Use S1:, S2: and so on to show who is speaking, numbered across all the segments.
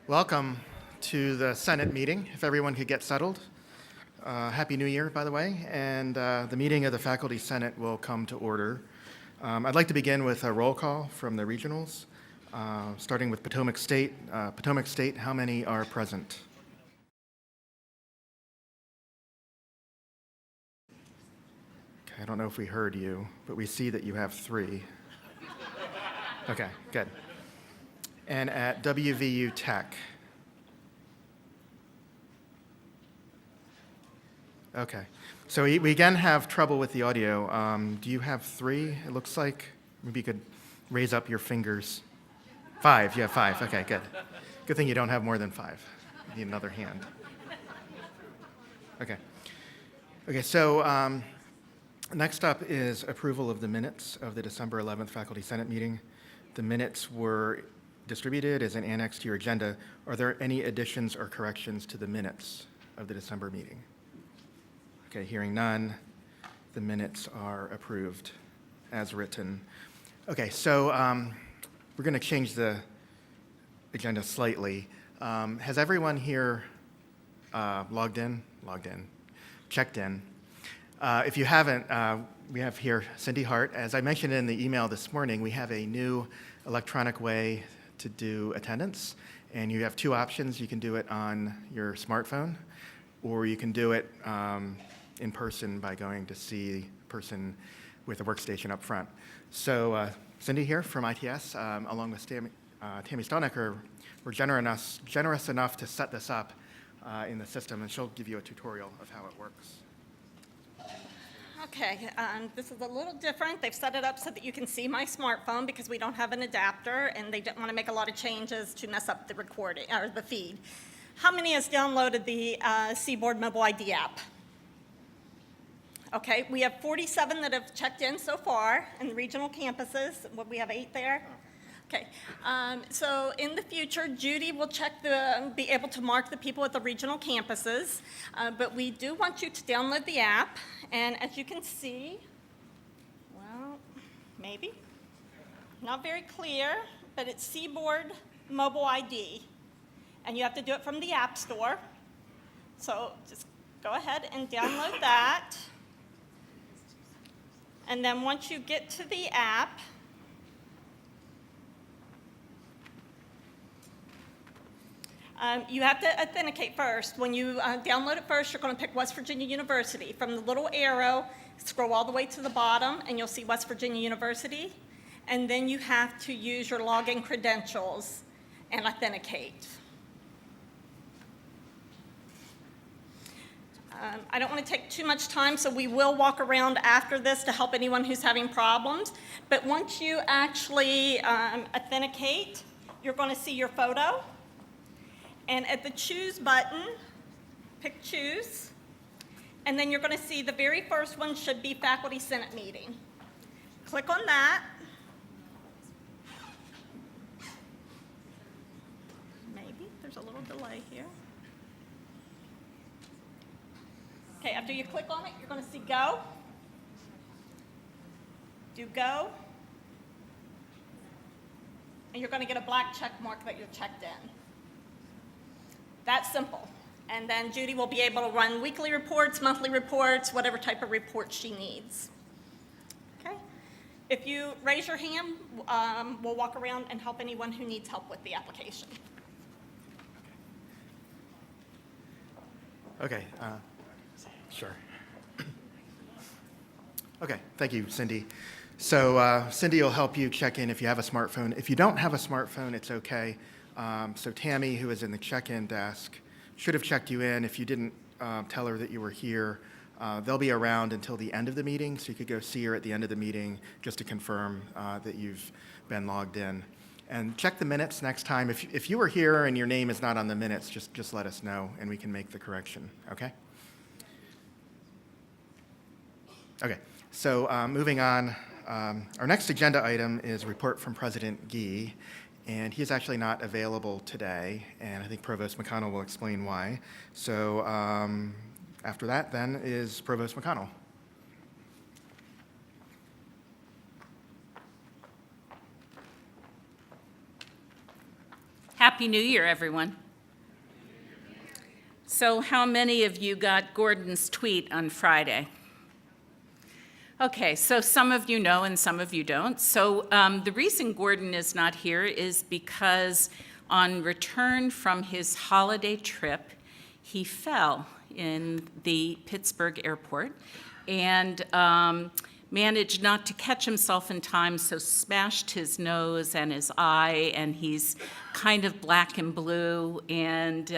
S1: Welcome to the Senate meeting. If everyone could get settled. Happy New Year, by the way. And the meeting of the Faculty Senate will come to order. I'd like to begin with a roll call from the regionals, starting with Potomac State. Potomac State, how many are present? Okay, I don't know if we heard you, but we see that you have 3. Okay, good. And at WVU Tech? Okay. So we again have trouble with the audio. Do you have 3? It looks like maybe you could raise up your fingers. 5. You have 5. Okay, good. Good thing you don't have more than 5. You need another hand. Okay. Okay, so next up is approval of the minutes of the December 11th Faculty Senate meeting. The minutes were distributed as an annex to your agenda. Are there any additions or corrections to the minutes of the December meeting? Okay, hearing none, the minutes are approved as written. Okay, so we're going to change the agenda slightly. Has everyone here checked in? If you haven't, we have here Cindy Hart. As I mentioned in the email this morning, we have a new electronic way to do attendance, and you have 2 options. You can do it on your smartphone, or you can do it in person by going to see a person with a workstation up front. So Cindy here from ITS, along with Tammy Stalnecker, were generous enough to set this up in the system, and she'll give you a tutorial of how it works.
S2: Okay, this is a little different. They've set it up so that you can see my smartphone because we don't have an adapter, and they didn't want to make a lot of changes to mess up the recording or the feed. How many has downloaded the Seaboard Mobile ID app? Okay, we have 47 that have checked in so far in the regional campuses. We have 8 there. Okay, so in the future, Judy will be able to mark the people at the regional campuses, but we do want you to download the app, and as you can see, well, maybe, not very clear, but it's Seaboard Mobile ID, and you have to do it from the App Store, so just go ahead and download that, and then once you get to the app, you have to authenticate first. When you download it first, you're going to pick West Virginia University. From the little arrow, scroll all the way to the bottom, and you'll see West Virginia University. And then you have to use your login credentials and authenticate. I don't want to take too much time, so we will walk around after this to help anyone who's having problems. But once you actually authenticate, you're going to see your photo. And at the Choose button, pick Choose. And then you're going to see the very first one should be Faculty Senate meeting. Click on that. Maybe there's a little delay here. Okay, after you click on it, you're going to see Go. Do Go. And you're going to get a black check mark that you're checked in. That's simple. And then Judy will be able to run weekly reports, monthly reports, whatever type of report she needs. Okay? If you raise your hand, we'll walk around and help anyone who needs help with the application.
S1: Okay, sure. Okay, thank you, Cindy. So Cindy will help you check in if you have a smartphone. If you don't have a smartphone, it's okay. So Tammy, who is in the check-in desk, should have checked you in. If you didn't tell her that you were here, they'll be around until the end of the meeting, so you could go see her at the end of the meeting just to confirm that you've been logged in. And check the minutes next time. If you were here and your name is not on the minutes, just let us know, and we can make the correction, okay? Okay, so moving on, our next agenda item is a report from President Gee. And he is actually not available today, and I think Provost McConnell will explain why. So after that, then, is Provost McConnell.
S3: Happy New Year, everyone. So how many of you got Gordon's tweet on Friday? Okay, so some of you know and some of you don't. So the reason Gordon is not here is because on return from his holiday trip, he fell in the Pittsburgh airport and managed not to catch himself in time, so smashed his nose and his eye, and he's kind of black and blue, and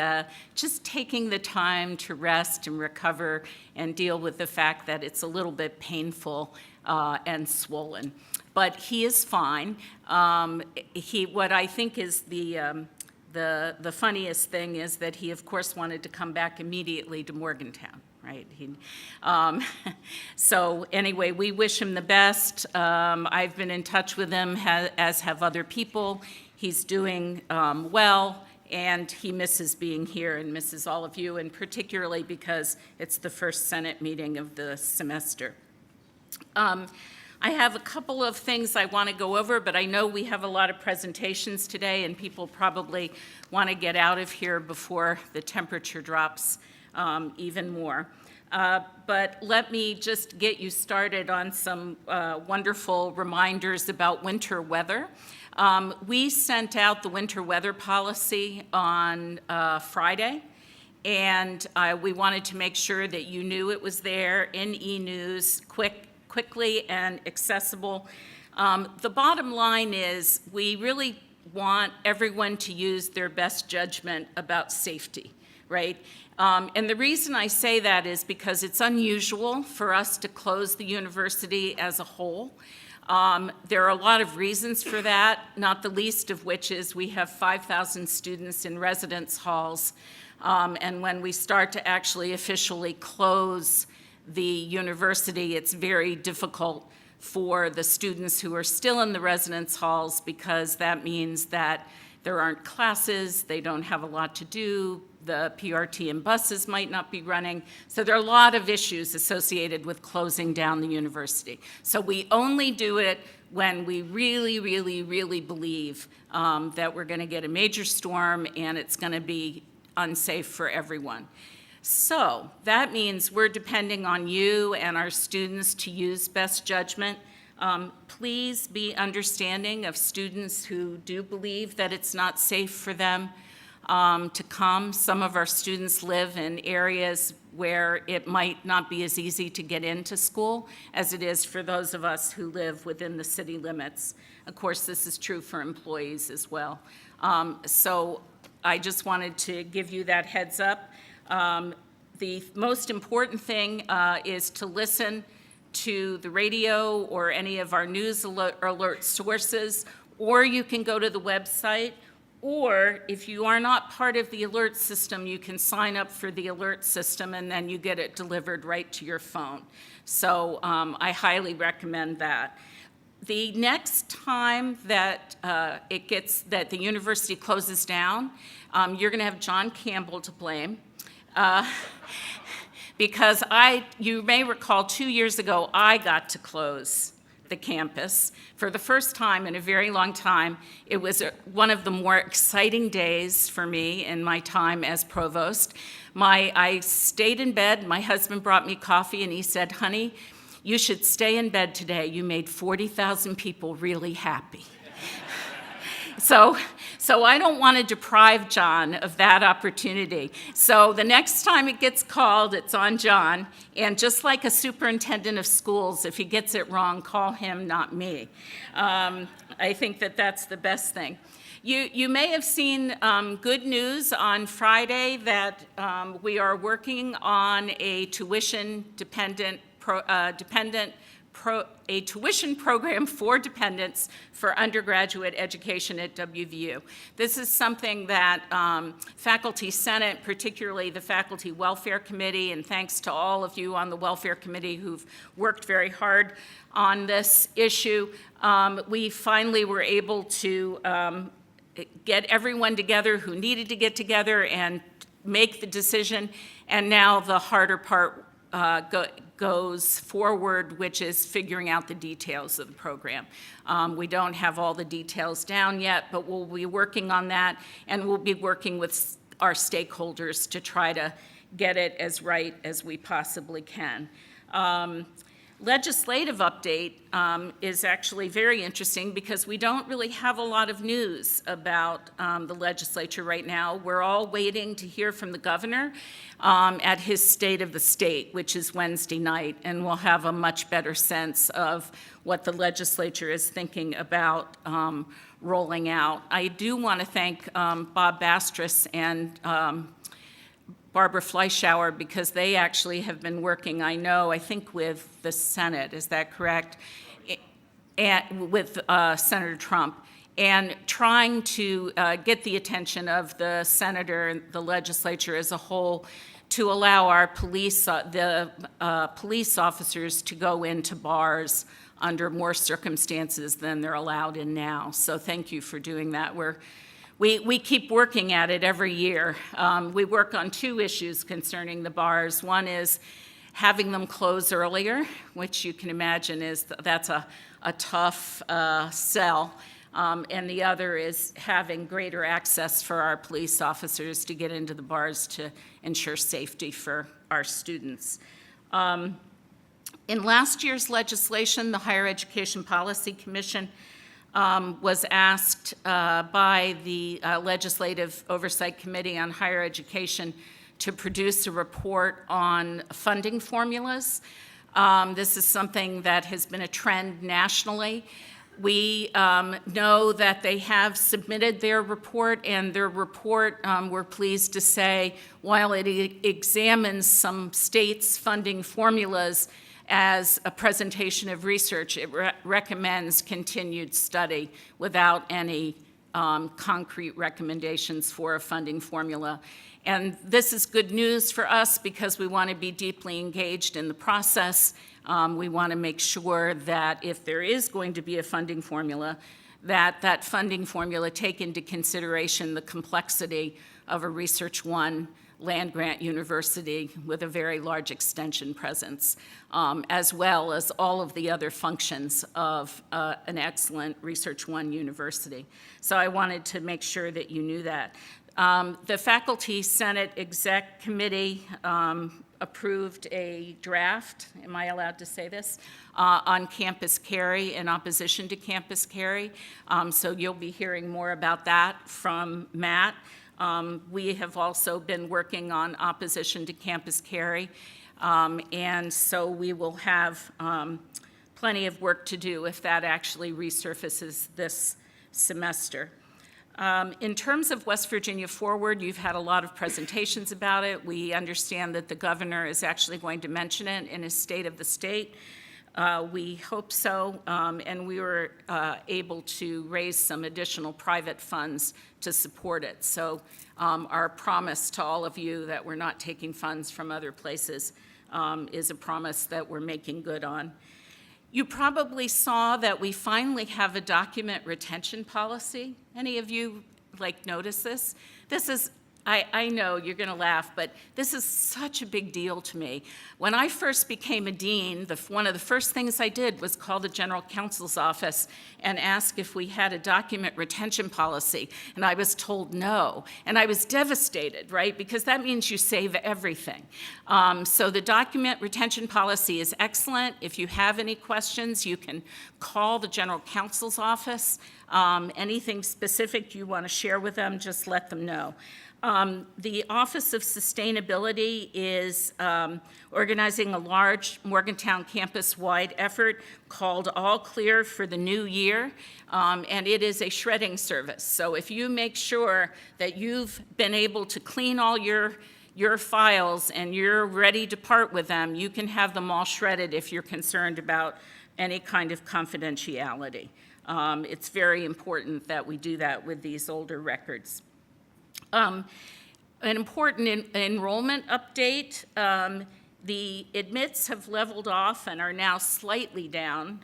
S3: just taking the time to rest and recover and deal with the fact that it's a little bit painful and swollen. But he is fine. What I think is the funniest thing is that he, of course, wanted to come back immediately to Morgantown. Right. So anyway, we wish him the best. I've been in touch with him, as have other people. He's doing well, and he misses being here and misses all of you, and particularly because it's the first Senate meeting of the semester. I have a couple of things I want to go over, but I know we have a lot of presentations today, and people probably want to get out of here before the temperature drops even more. But let me just get you started on some wonderful reminders about winter weather. We sent out the winter weather policy on Friday, and we wanted to make sure that you knew it was there in e-news quickly and accessible. The bottom line is we really want everyone to use their best judgment about safety, right? And the reason I say that is because it's unusual for us to close the university as a whole. There are a lot of reasons for that, not the least of which is we have 5,000 students in residence halls. And when we start to actually officially close the university, it's very difficult for the students who are still in the residence halls, because that means that there aren't classes, they don't have a lot to do, the PRT and buses might not be running. So there are a lot of issues associated with closing down the university. So we only do it when we really, really, really believe that we're going to get a major storm and it's going to be unsafe for everyone. So that means we're depending on you and our students to use best judgment. Please be understanding of students who do believe that it's not safe for them to come. Some of our students live in areas where it might not be as easy to get into school as it is for those of us who live within the city limits. Of course, this is true for employees as well. So I just wanted to give you that heads up. The most important thing is to listen to the radio or any of our news alert sources, or you can go to the website, or if you are not part of the alert system, you can sign up for the alert system and then you get it delivered right to your phone. So I highly recommend that. The next time that that the university closes down, you're going to have John Campbell to blame. Because you may recall 2 years ago, I got to close the campus for the first time in a very long time. It was one of the more exciting days for me in my time as provost. I stayed in bed. My husband brought me coffee, and he said, "Honey, you should stay in bed today. You made 40,000 people really happy." So I don't want to deprive John of that opportunity. So the next time it gets called, it's on John. And just like a superintendent of schools, if he gets it wrong, call him, not me. I think that that's the best thing. You may have seen good news on Friday that we are working on a tuition-dependent a tuition program for dependents for undergraduate education at WVU. This is something that Faculty Senate, particularly the Faculty Welfare Committee, and thanks to all of you on the Welfare Committee who've worked very hard on this issue, we finally were able to get everyone together who needed to get together and make the decision, and now the harder part goes forward, which is figuring out the details of the program. We don't have all the details down yet, but we'll be working on that, and we'll be working with our stakeholders to try to get it as right as we possibly can. Legislative update is actually very interesting because we don't really have a lot of news about the legislature right now. We're all waiting to hear from the governor at his State of the State, which is Wednesday night, and we'll have a much better sense of what the legislature is thinking about rolling out. I do want to thank Bob Bastris and Barbara Fleischauer, because they actually have been working, I think with the Senate, is that correct? And with Senator Trump, and trying to get the attention of the senator and the legislature as a whole to allow our police officers to go into bars under more circumstances than they're allowed in now. So thank you for doing that. We keep working at it every year. We work on two issues concerning the bars. One is having them close earlier, which you can imagine that's a tough sell. And the other is having greater access for our police officers to get into the bars to ensure safety for our students. In last year's legislation, the Higher Education Policy Commission was asked by the Legislative Oversight Committee on Higher Education to produce a report on funding formulas. This is something that has been a trend nationally. We know that they have submitted their report, and their report, we're pleased to say, while it examines some states' funding formulas as a presentation of research, it recommends continued study without any concrete recommendations for a funding formula. And this is good news for us because we want to be deeply engaged in the process. We want to make sure that if there is going to be a funding formula, that funding formula take into consideration the complexity of a Research One land-grant university with a very large extension presence, as well as all of the other functions of an excellent Research One university. So I wanted to make sure that you knew that. The Faculty Senate Exec Committee approved a draft, am I allowed to say this, on campus carry in opposition to campus carry. So you'll be hearing more about that from Matt. We have also been working on opposition to campus carry, and so we will have plenty of work to do if that actually resurfaces this semester. In terms of West Virginia Forward, you've had a lot of presentations about it. We understand that the governor is actually going to mention it in his State of the State. We hope so, and we were able to raise some additional private funds to support it. So our promise to all of you that we're not taking funds from other places is a promise that we're making good on. You probably saw that we finally have a document retention policy. Any of you notice this? This is, I know you're going to laugh, but this is such a big deal to me. When I first became a dean, one of the first things I did was call the general counsel's office and ask if we had a document retention policy, and I was told no. And I was devastated, right, because that means you save everything. So the document retention policy is excellent. If you have any questions, you can call the general counsel's office. Anything specific you want to share with them, just let them know. The Office of Sustainability is organizing a large Morgantown campus-wide effort called All Clear for the New Year, and it is a shredding service. So if you make sure that you've been able to clean all your files and you're ready to part with them, you can have them all shredded if you're concerned about any kind of confidentiality. It's very important that we do that with these older records. An important enrollment update, the admits have leveled off and are now slightly down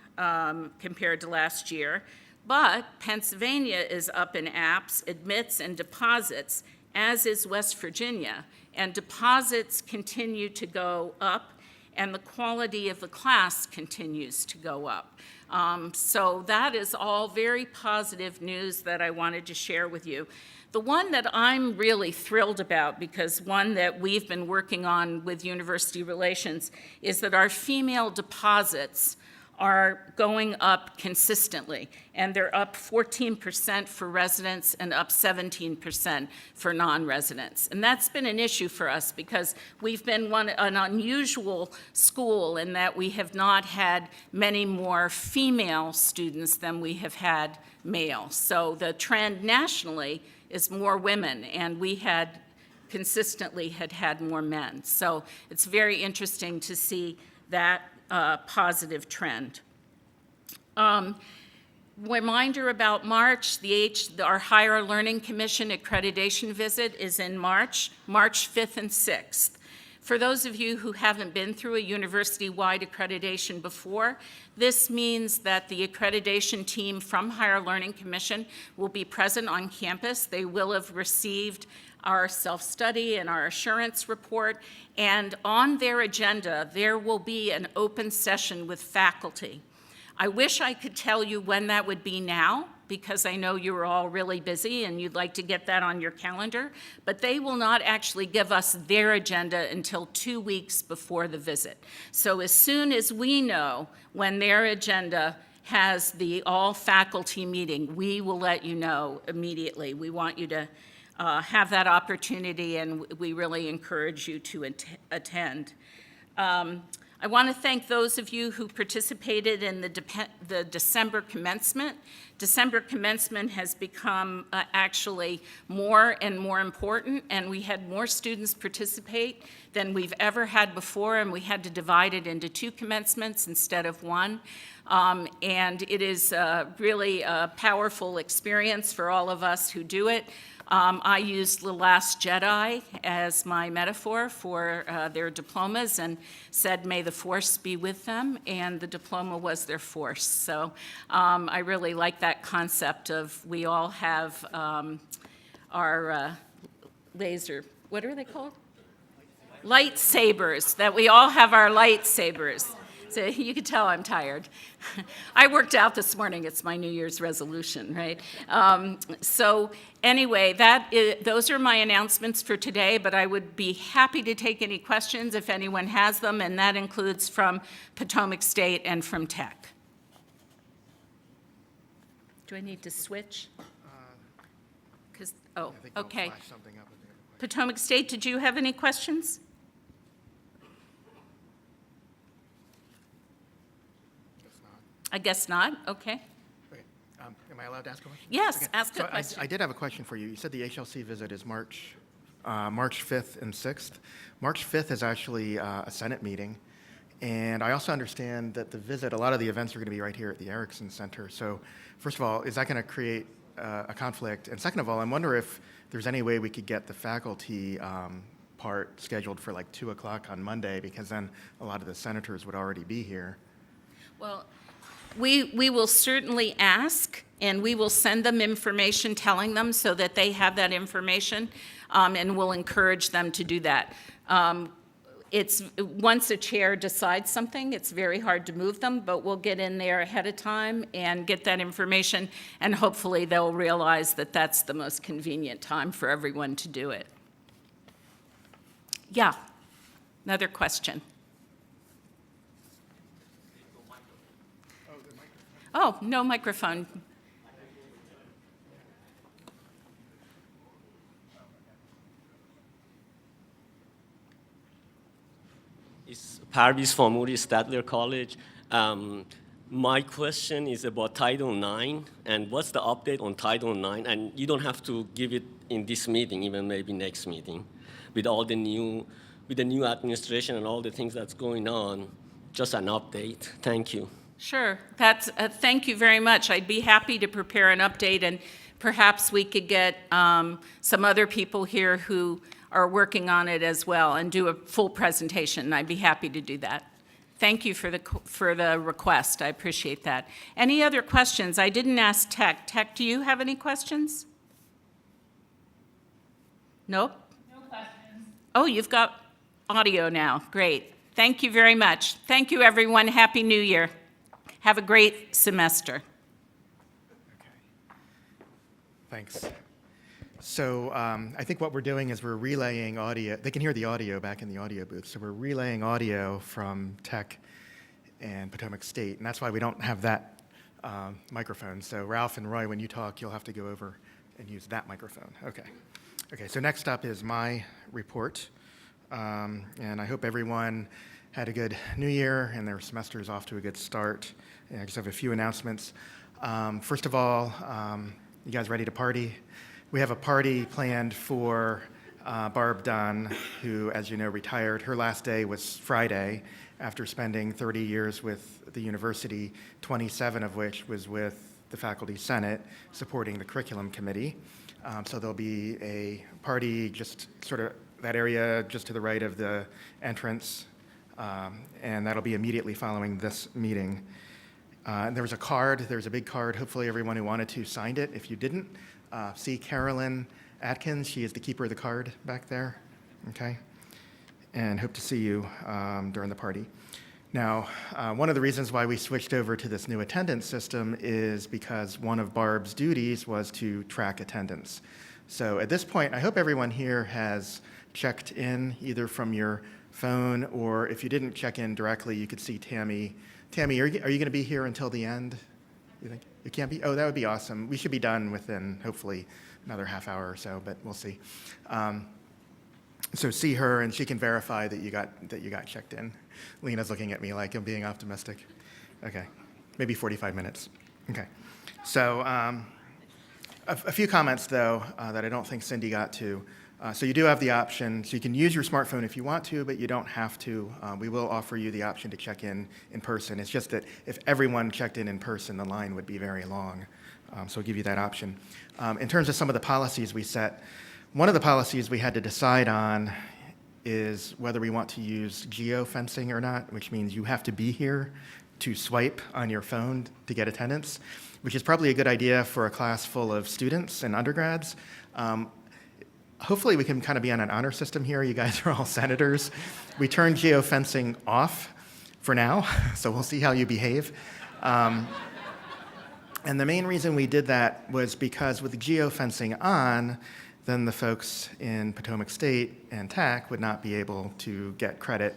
S3: compared to last year, but Pennsylvania is up in apps, admits, and deposits, as is West Virginia, and deposits continue to go up, and the quality of the class continues to go up. So that is all very positive news that I wanted to share with you. The one that I'm really thrilled about, because one that we've been working on with university relations, is that our female deposits are going up consistently, and they're up 14% for residents and up 17% for non-residents. And that's been an issue for us because we've been an unusual school in that we have not had many more female students than we have had male. So the trend nationally is more women, and we had consistently had more men. So it's very interesting to see that positive trend. Reminder about March, our Higher Learning Commission accreditation visit is in March 5th and 6th. For those of you who haven't been through a university-wide accreditation before, this means that the accreditation team from Higher Learning Commission will be present on campus. They will have received our self-study and our assurance report, and on their agenda, there will be an open session with faculty. I wish I could tell you when that would be now, because I know you're all really busy and you'd like to get that on your calendar, but they will not actually give us their agenda until 2 weeks before the visit. So as soon as we know when their agenda has the all-faculty meeting, we will let you know immediately. We want you to have that opportunity, and we really encourage you to attend. I want to thank those of you who participated in the December commencement. December commencement has become actually more and more important, and we had more students participate than we've ever had before, and we had to divide it into 2 commencements instead of 1. And it is really a powerful experience for all of us who do it. I used The Last Jedi as my metaphor for their diplomas and said, may the force be with them, and the diploma was their force. So I really like that concept of we all have our laser, what are they called? Lightsabers, that we all have our lightsabers. So you can tell I'm tired. I worked out this morning. It's my New Year's resolution, right? So anyway, those are my announcements for today, but I would be happy to take any questions if anyone has them, and that includes from Potomac State and from Tech. Do I need to switch?
S1: I think they'll
S3: okay.
S1: flash something up if they have a question.
S3: Potomac State, did you have any questions? I guess not, okay.
S1: Okay. Am I allowed to ask a question?
S3: Yes,
S1: Okay.
S3: ask a
S1: So
S3: question.
S1: I did have a question for you. You said the HLC visit is March 5th and 6th. March 5th is actually a Senate meeting, and I also understand that the visit, a lot of the events are going to be right here at the Erickson Center. So first of all, is that going to create a conflict? And second of all, I wonder if there's any way we could get the faculty part scheduled for like 2 o'clock on Monday, because then a lot of the senators would already be here.
S3: Well, we will certainly ask, and we will send them information telling them so that they have that information, and we'll encourage them to do that. It's once a chair decides something, it's very hard to move them, but we'll get in there ahead of time and get that information, and hopefully they'll realize that that's the most convenient time for everyone to do it. Yeah, another question. Oh, no microphone.
S4: It's Parvis from Moody Statler College. My question is about Title IX, and what's the update on Title IX? And you don't have to give it in this meeting, even maybe next meeting, with all the new administration and all the things that's going on. Just an update. Thank you.
S3: Sure. Thank you very much. I'd be happy to prepare an update, and perhaps we could get some other people here who are working on it as well and do a full presentation. I'd be happy to do that. Thank you for the request. I appreciate that. Any other questions? I didn't ask Tech. Tech, do you have any questions? Nope? No questions. Oh, you've got audio now. Great. Thank you very much. Thank you, everyone. Happy New Year. Have a great semester.
S1: Thanks. So I think what we're doing is we're relaying audio. They can hear the audio back in the audio booth. So we're relaying audio from Tech and Potomac State, and that's why we don't have that microphone. So Ralph and Roy, when you talk, you'll have to go over and use that microphone. Okay. Okay, so next up is my report. And I hope everyone had a good New Year and their semester is off to a good start. And I just have a few announcements. First of all, you guys ready to party? We have a party planned for Barb Dunn, who, as you know, retired. Her last day was Friday after spending 30 years with the university, 27 of which was with the Faculty Senate, supporting the curriculum committee. So there'll be a party just sort of that area just to the right of the entrance, and that'll be immediately following this meeting. And there was a card, there's a big card, hopefully everyone who wanted to signed it. If you didn't, see Carolyn Atkins, she is the keeper of the card back there, okay? And hope to see you during the party. Now, one of the reasons why we switched over to this new attendance system is because one of Barb's duties was to track attendance. So at this point, I hope everyone here has checked in either from your phone, or if you didn't check in directly, you could see Tammy. Tammy, are you going to be here until the end? You think? You can't be? Oh, that would be awesome. We should be done within, hopefully, another half hour or so, but we'll see. So see her, and she can verify that you got checked in. Lena's looking at me like I'm being optimistic. Okay, maybe 45 minutes. Okay, so a few comments, though, that I don't think Cindy got to. So you do have the option, so you can use your smartphone if you want to, but you don't have to. We will offer you the option to check in person. It's just that if everyone checked in person, the line would be very long. So we'll give you that option. In terms of some of the policies we set, one of the policies we had to decide on is whether we want to use geofencing or not, which means you have to be here to swipe on your phone to get attendance, which is probably a good idea for a class full of students and undergrads. Hopefully we can kind of be on an honor system here. You guys are all senators. We turned geofencing off for now, so we'll see how you behave. And the main reason we did that was because with the geofencing on, then the folks in Potomac State and Tech would not be able to get credit.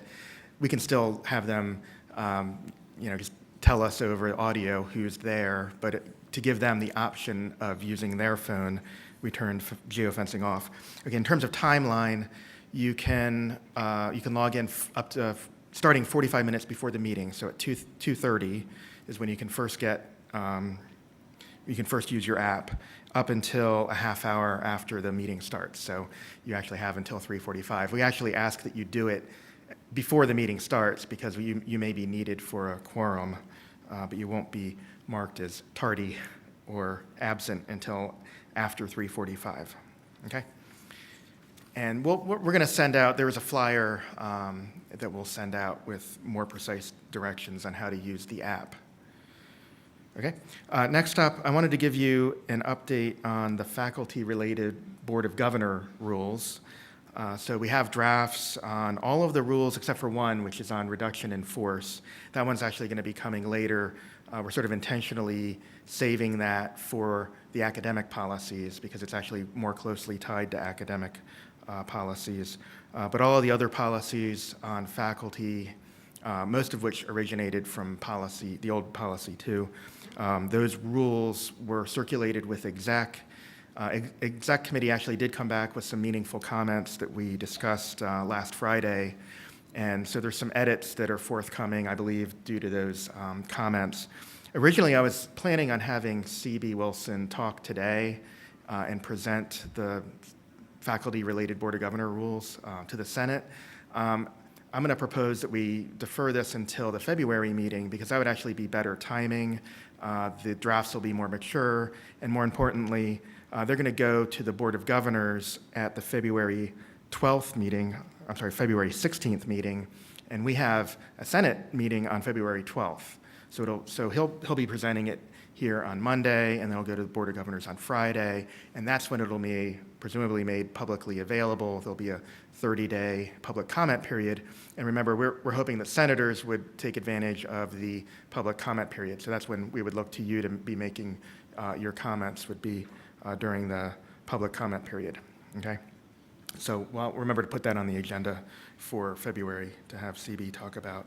S1: We can still have them, just tell us over audio who's there, but to give them the option of using their phone, we turned geofencing off. Okay, in terms of timeline, you can log in up to starting 45 minutes before the meeting. So at 2:30 is when you can first use your app up until a half hour after the meeting starts. So you actually have until 3:45. We actually ask that you do it before the meeting starts because you may be needed for a quorum, but you won't be marked as tardy or absent until after 3:45, okay? And we're going to send out, there is a flyer that we'll send out with more precise directions on how to use the app. Okay, next up, I wanted to give you an update on the faculty-related Board of Governor rules. So we have drafts on all of the rules except for one, which is on reduction in force. That one's actually going to be coming later. We're sort of intentionally saving that for the academic policies because it's actually more closely tied to academic policies. But all of the other policies on faculty, most of which originated from policy, the old policy too, those rules were circulated with exec. Exec committee actually did come back with some meaningful comments that we discussed last Friday. And so there's some edits that are forthcoming, I believe, due to those comments. Originally, I was planning on having C.B. Wilson talk today and present the faculty-related Board of Governor rules to the Senate. I'm going to propose that we defer this until the February meeting because that would actually be better timing. The drafts will be more mature, and more importantly, they're going to go to the Board of Governors at the February 12th meeting, February 16th meeting, and we have a Senate meeting on February 12th. So he'll be presenting it here on Monday, and then it'll go to the Board of Governors on Friday, and that's when it'll be presumably made publicly available. There'll be a 30-day public comment period. And remember, we're hoping that senators would take advantage of the public comment period. So that's when we would look to you to be making your comments would be during the public comment period, okay? So well, remember to put that on the agenda for February to have CB talk about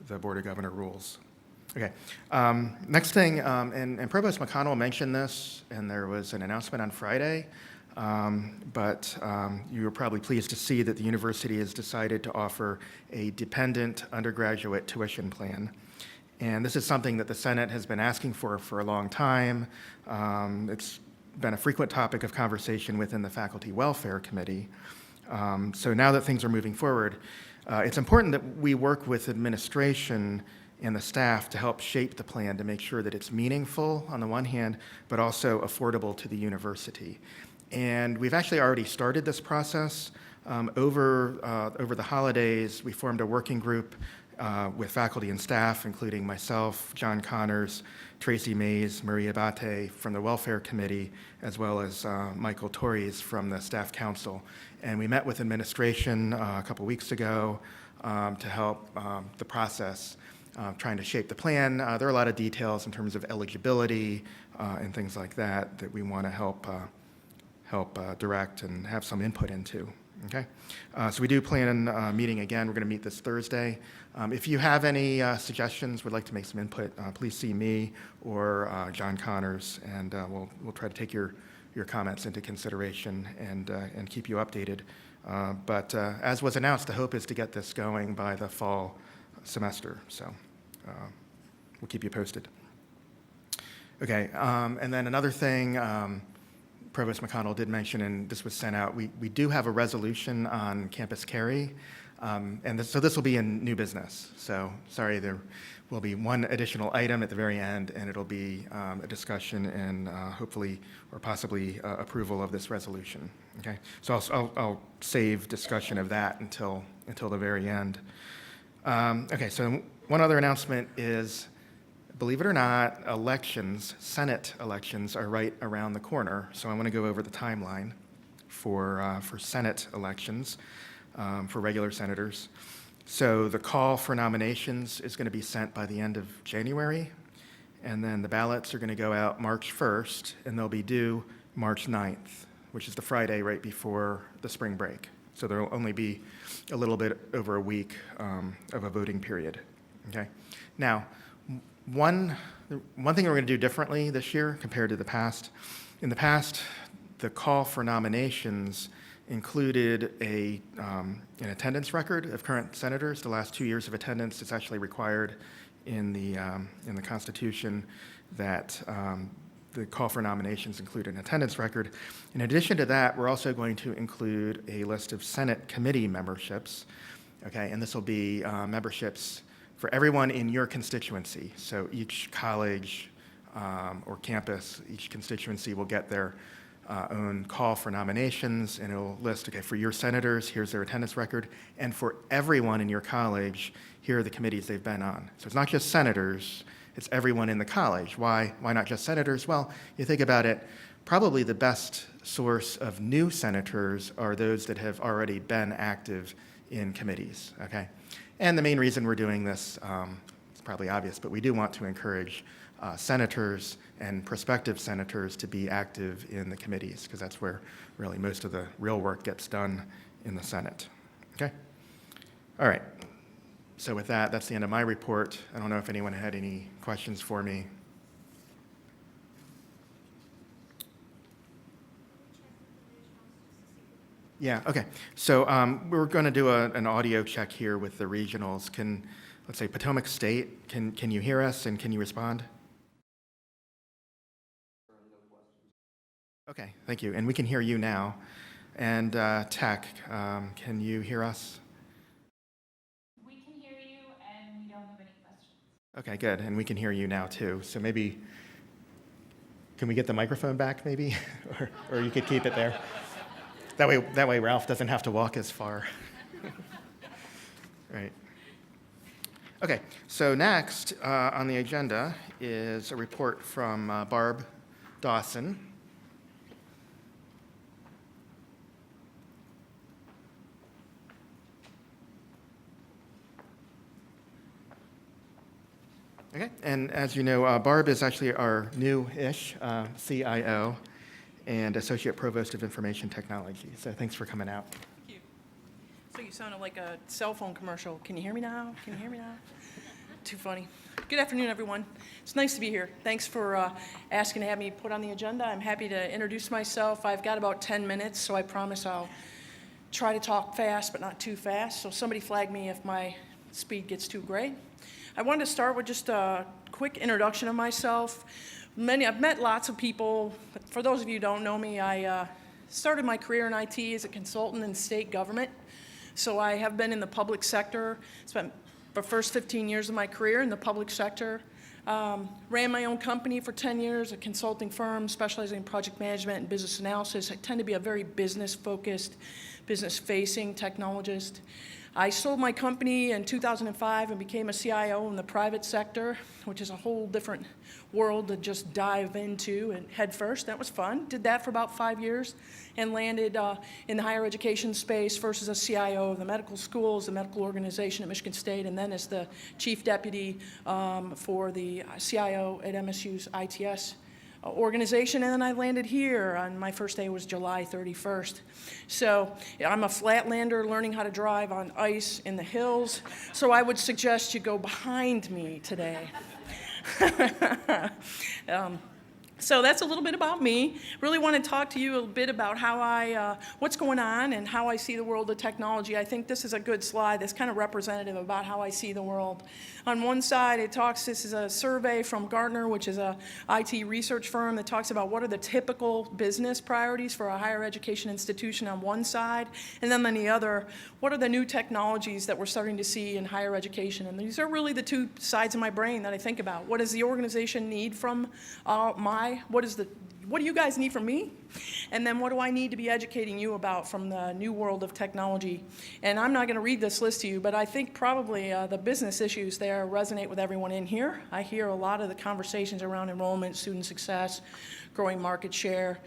S1: the Board of Governor rules. Okay, next thing, and Provost McConnell mentioned this, and there was an announcement on Friday, but you were probably pleased to see that the university has decided to offer a dependent undergraduate tuition plan. And this is something that the Senate has been asking for a long time. It's been a frequent topic of conversation within the Faculty Welfare Committee. So now that things are moving forward, it's important that we work with administration and the staff to help shape the plan to make sure that it's meaningful on the one hand, but also affordable to the university. And we've actually already started this process. Over the holidays, we formed a working group with faculty and staff, including myself, John Connors, Tracy Mays, Maria Abate from the Welfare Committee, as well as Michael Torres from the Staff Council. And we met with administration a couple weeks ago to help the process, trying to shape the plan. There are a lot of details in terms of eligibility and things like that that we want to help direct and have some input into. Okay, so we do plan on meeting again. We're going to meet this Thursday. If you have any suggestions, would like to make some input, please see me or John Connors, and we'll try to take your comments into consideration and keep you updated. But as was announced, the hope is to get this going by the fall semester. So we'll keep you posted. Okay, and then another thing. Provost McConnell did mention, and this was sent out, we do have a resolution on campus carry, so this will be in new business. So sorry, there will be one additional item at the very end, and it'll be a discussion and hopefully or possibly approval of this resolution. Okay, so I'll save discussion of that until the very end. Okay, so one other announcement is, believe it or not, elections, Senate elections, are right around the corner. So I want to go over the timeline for Senate elections for regular senators. So the call for nominations is going to be sent by the end of January, and then the ballots are going to go out March 1st, and they'll be due March 9th, which is the Friday right before the spring break. So there will only be a little bit over a week of a voting period. Okay. Now, one thing we're going to do differently this year compared to the past. In the past, the call for nominations included an attendance record of current senators. The last 2 years of attendance is actually required in the Constitution that the call for nominations include an attendance record. In addition to that, we're also going to include a list of Senate committee memberships. Okay, and this will be memberships for everyone in your constituency. So each college or campus, each constituency will get their own call for nominations, and it'll list, okay, for your senators, here's their attendance record, and for everyone in your college, here are the committees they've been on. So it's not just senators, it's everyone in the college. Why not just senators? Well, you think about it, probably the best source of new senators are those that have already been active in committees, okay? And the main reason we're doing this, it's probably obvious, but we do want to encourage senators and prospective senators to be active in the committees, because that's where really most of the real work gets done in the Senate. Okay? All right. So with that, that's the end of my report. I don't know if anyone had any questions for me. Yeah, okay. So we're going to do an audio check here with the regionals. Let's say Potomac State, can you hear us and can you respond? Okay, thank you. And we can hear you now. And Tech, can you hear us?
S5: We can hear you and we don't have any questions.
S1: Okay, good. And we can hear you now too. So maybe, can we get the microphone back maybe? or you could keep it there. That way Ralph doesn't have to walk as far. Right. Okay, so next on the agenda is a report from Barb Dawson. Okay, and as you know, Barb is actually our new-ish CIO and Associate Provost of Information Technology. So thanks for coming out.
S6: Thank you. So you sounded like a cell phone commercial. Can you hear me now? Can you hear me now? Too funny. Good afternoon, everyone. It's nice to be here. Thanks for asking to have me put on the agenda. I'm happy to introduce myself. I've got about 10 minutes, so I promise I'll try to talk fast, but not too fast. So somebody flag me if my speed gets too great. I wanted to start with just a quick introduction of myself. I've met lots of people, but for those of you who don't know me, I started my career in IT as a consultant in state government. So I have been in the public sector, spent the first 15 years of my career in the public sector. Ran my own company for 10 years, a consulting firm specializing in project management and business analysis. I tend to be a very business-focused, business-facing technologist. I sold my company in 2005 and became a CIO in the private sector, which is a whole different world to just dive into and head first. That was fun. Did that for about 5 years and landed in the higher education space, first as a CIO of the medical schools, the medical organization at Michigan State, and then as the chief deputy for the CIO at MSU's ITS organization, and then I landed here on my first day was July 31st. So I'm a flatlander learning how to drive on ice in the hills, so I would suggest you go behind me today. So that's a little bit about me. Really want to talk to you a bit about how what's going on and how I see the world of technology. I think this is a good slide that's kind of representative about how I see the world. On one side, this is a survey from Gartner, which is a IT research firm that talks about what are the typical business priorities for a higher education institution on one side, and then on the other, what are the new technologies that we're starting to see in higher education? And these are really the two sides of my brain that I think about. What does the organization need from what do you guys need from me? And then what do I need to be educating you about from the new world of technology? And I'm not going to read this list to you, but I think probably the business issues there resonate with everyone in here. I hear a lot of the conversations around enrollment, student success, growing market share,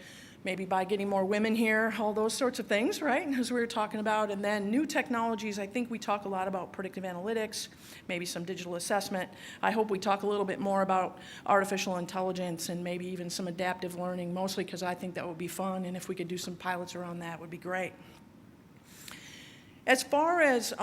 S6: maybe by getting more women here, all those sorts of things, right, as we were talking about. And then new technologies, I think we talk a lot about predictive analytics, maybe some digital assessment. I hope we talk a little bit more about artificial intelligence and maybe even some adaptive learning, mostly because I think that would be fun, and if we could do some pilots around that, would be great. As far as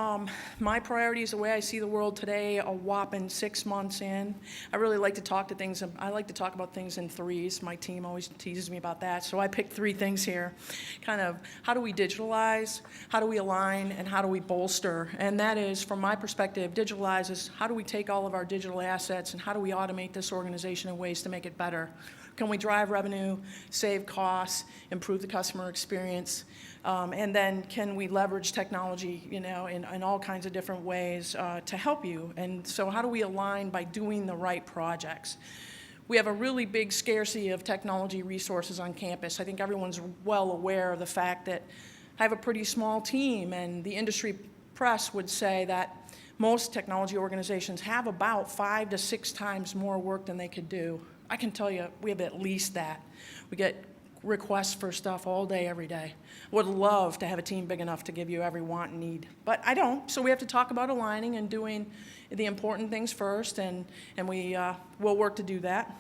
S6: my priorities, the way I see the world today, a whopping 6 months in, I really like to talk about things in threes. My team always teases me about that. So I picked 3 things here. Kind of, how do we digitalize, how do we align, and how do we bolster? And that is, from my perspective, digitalize is how do we take all of our digital assets and how do we automate this organization in ways to make it better? Can we drive revenue, save costs, improve the customer experience? And then can we leverage technology, in all kinds of different ways to help you? And so how do we align by doing the right projects? We have a really big scarcity of technology resources on campus. I think everyone's well aware of the fact that I have a pretty small team, and the industry press would say that most technology organizations have about 5 to 6 times more work than they could do. I can tell you we have at least that. We get requests for stuff all day, every day. Would love to have a team big enough to give you every want and need, but I don't. So we have to talk about aligning and doing the important things first, and we'll work to do that.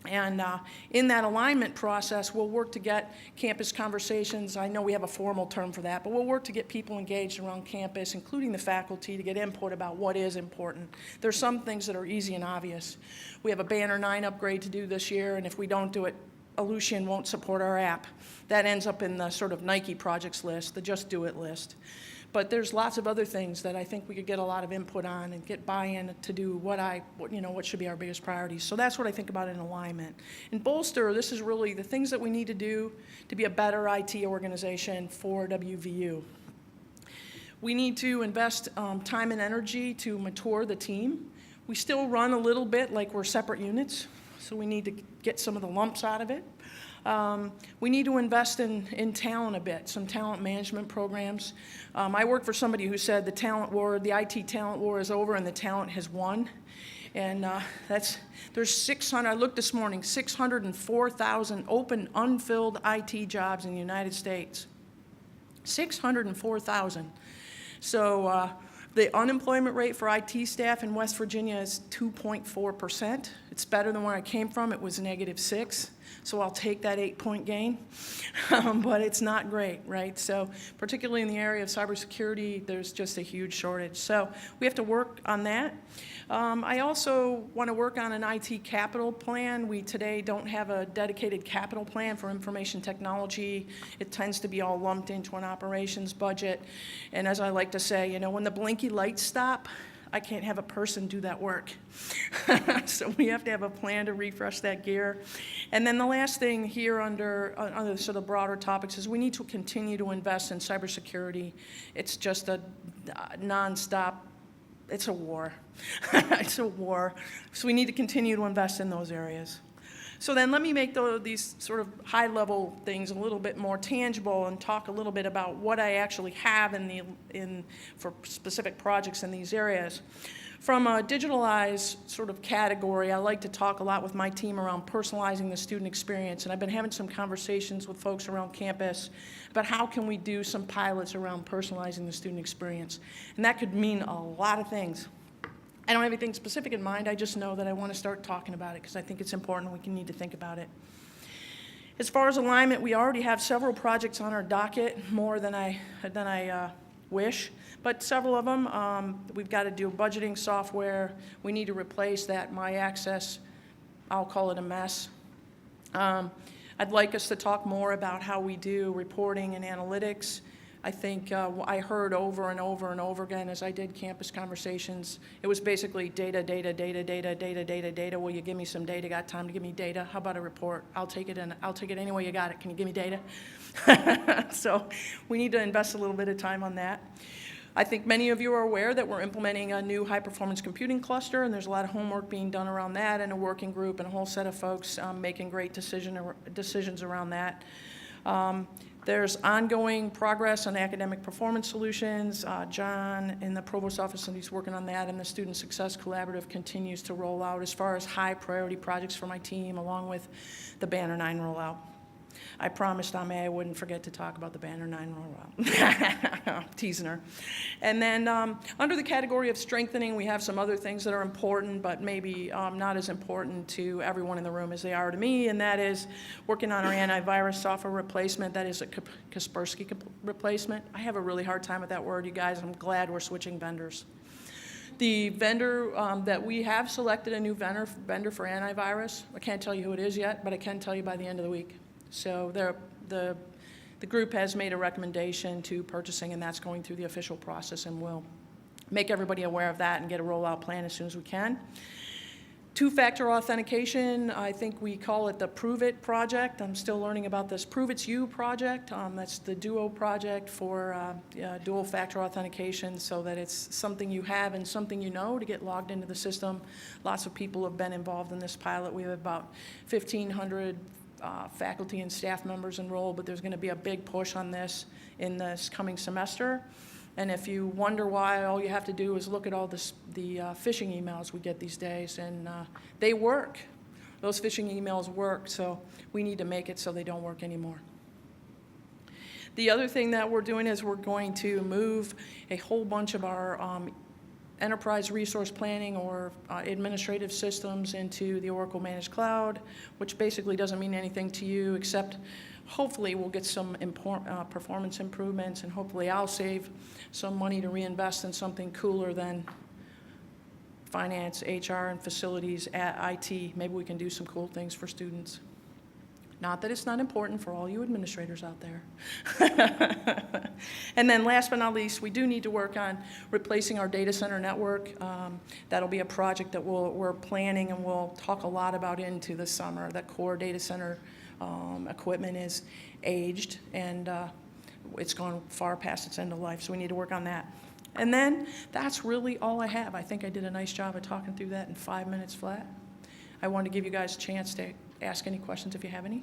S6: And in that alignment process, we'll work to get campus conversations. I know we have a formal term for that, but we'll work to get people engaged around campus, including the faculty, to get input about what is important. There's some things that are easy and obvious. We have a Banner 9 upgrade to do this year, and if we don't do it, Ellucian won't support our app. That ends up in the sort of Nike projects list, the Just Do It list. But there's lots of other things that I think we could get a lot of input on and get buy-in to do what should be our biggest priorities. So that's what I think about in alignment. And bolster, this is really the things that we need to do to be a better IT organization for WVU. We need to invest time and energy to mature the team. We still run a little bit like we're separate units. so we need to get some of the lumps out of it. We need to invest in talent a bit, some talent management programs. I work for somebody who said the talent war, the IT talent war is over and the talent has won. And there's 600, I looked this morning, 604,000 open, unfilled IT jobs in the United States. 604,000. So the unemployment rate for IT staff in West Virginia is 2.4%. It's better than where I came from. It was -6. So I'll take that 8-point gain, but it's not great, right? So particularly in the area of cybersecurity, there's just a huge shortage. So we have to work on that. I also want to work on an IT capital plan. We today don't have a dedicated capital plan for information technology. It tends to be all lumped into an operations budget. And as I like to say, you know, when the blinky lights stop, I can't have a person do that work. So we have to have a plan to refresh that gear. And then the last thing here under sort of broader topics is we need to continue to invest in cybersecurity. It's just a nonstop, it's a war. It's a war. So we need to continue to invest in those areas. So then let me make these sort of high-level things a little bit more tangible and talk a little bit about what I actually have for specific projects in these areas. From a digitalized sort of category, I like to talk a lot with my team around personalizing the student experience, and I've been having some conversations with folks around campus about how can we do some pilots around personalizing the student experience. And that could mean a lot of things. I don't have anything specific in mind, I just know that I want to start talking about it because I think it's important, we need to think about it. As far as alignment, we already have several projects on our docket, more than I wish, but several of them. We've got to do budgeting software, we need to replace that My Access, I'll call it a mess. I'd like us to talk more about how we do reporting and analytics. I think I heard over and over and over again as I did campus conversations, it was basically data, data, data, data, data, data, data. Will you give me some data? Got time to give me data? How about a report? I'll take it any way you got it. Can you give me data? So we need to invest a little bit of time on that. I think many of you are aware that we're implementing a new high-performance computing cluster, and there's a lot of homework being done around that, and a working group and a whole set of folks making great decisions around that. There's ongoing progress on academic performance solutions. John in the provost office, and he's working on that, and the Student Success Collaborative continues to roll out as far as high priority projects for my team, along with the Banner 9 rollout. I promised Ame I wouldn't forget to talk about the Banner 9 rollout. Teasing her. And then under the category of strengthening, we have some other things that are important, but maybe not as important to everyone in the room as they are to me, and that is working on our antivirus software replacement. That is a Kaspersky replacement. I have a really hard time with that word, you guys. I'm glad we're switching vendors. The vendor that we have selected a new vendor for antivirus. I can't tell you who it is yet, but I can tell you by the end of the week. So the group has made a recommendation to purchasing, and that's going through the official process, and we'll make everybody aware of that and get a rollout plan as soon as we can. Two-factor authentication, I think we call it the Prove It project. I'm still learning about this Prove It's You project. That's the Duo project for dual-factor authentication, so that it's something you have and something you know to get logged into the system. Lots of people have been involved in this pilot. We have about 1,500 faculty and staff members enrolled, but there's going to be a big push on this in this coming semester. And if you wonder why, all you have to do is look at all the phishing emails we get these days, and they work. Those phishing emails work, so we need to make it so they don't work anymore. The other thing that we're doing is we're going to move a whole bunch of our enterprise resource planning or administrative systems into the Oracle Managed Cloud, which basically doesn't mean anything to you, except hopefully we'll get some performance improvements, and hopefully I'll save some money to reinvest in something cooler than finance, HR, and facilities at IT. Maybe we can do some cool things for students. Not that it's not important for all you administrators out there. And then last but not least, we do need to work on replacing our data center network. That'll be a project that we're planning and we'll talk a lot about into the summer. The core data center equipment is aged, and it's gone far past its end of life, so we need to work on that. And then that's really all I have. I think I did a nice job of talking through that in 5 minutes flat. I wanted to give you guys a chance to ask any questions if you have any.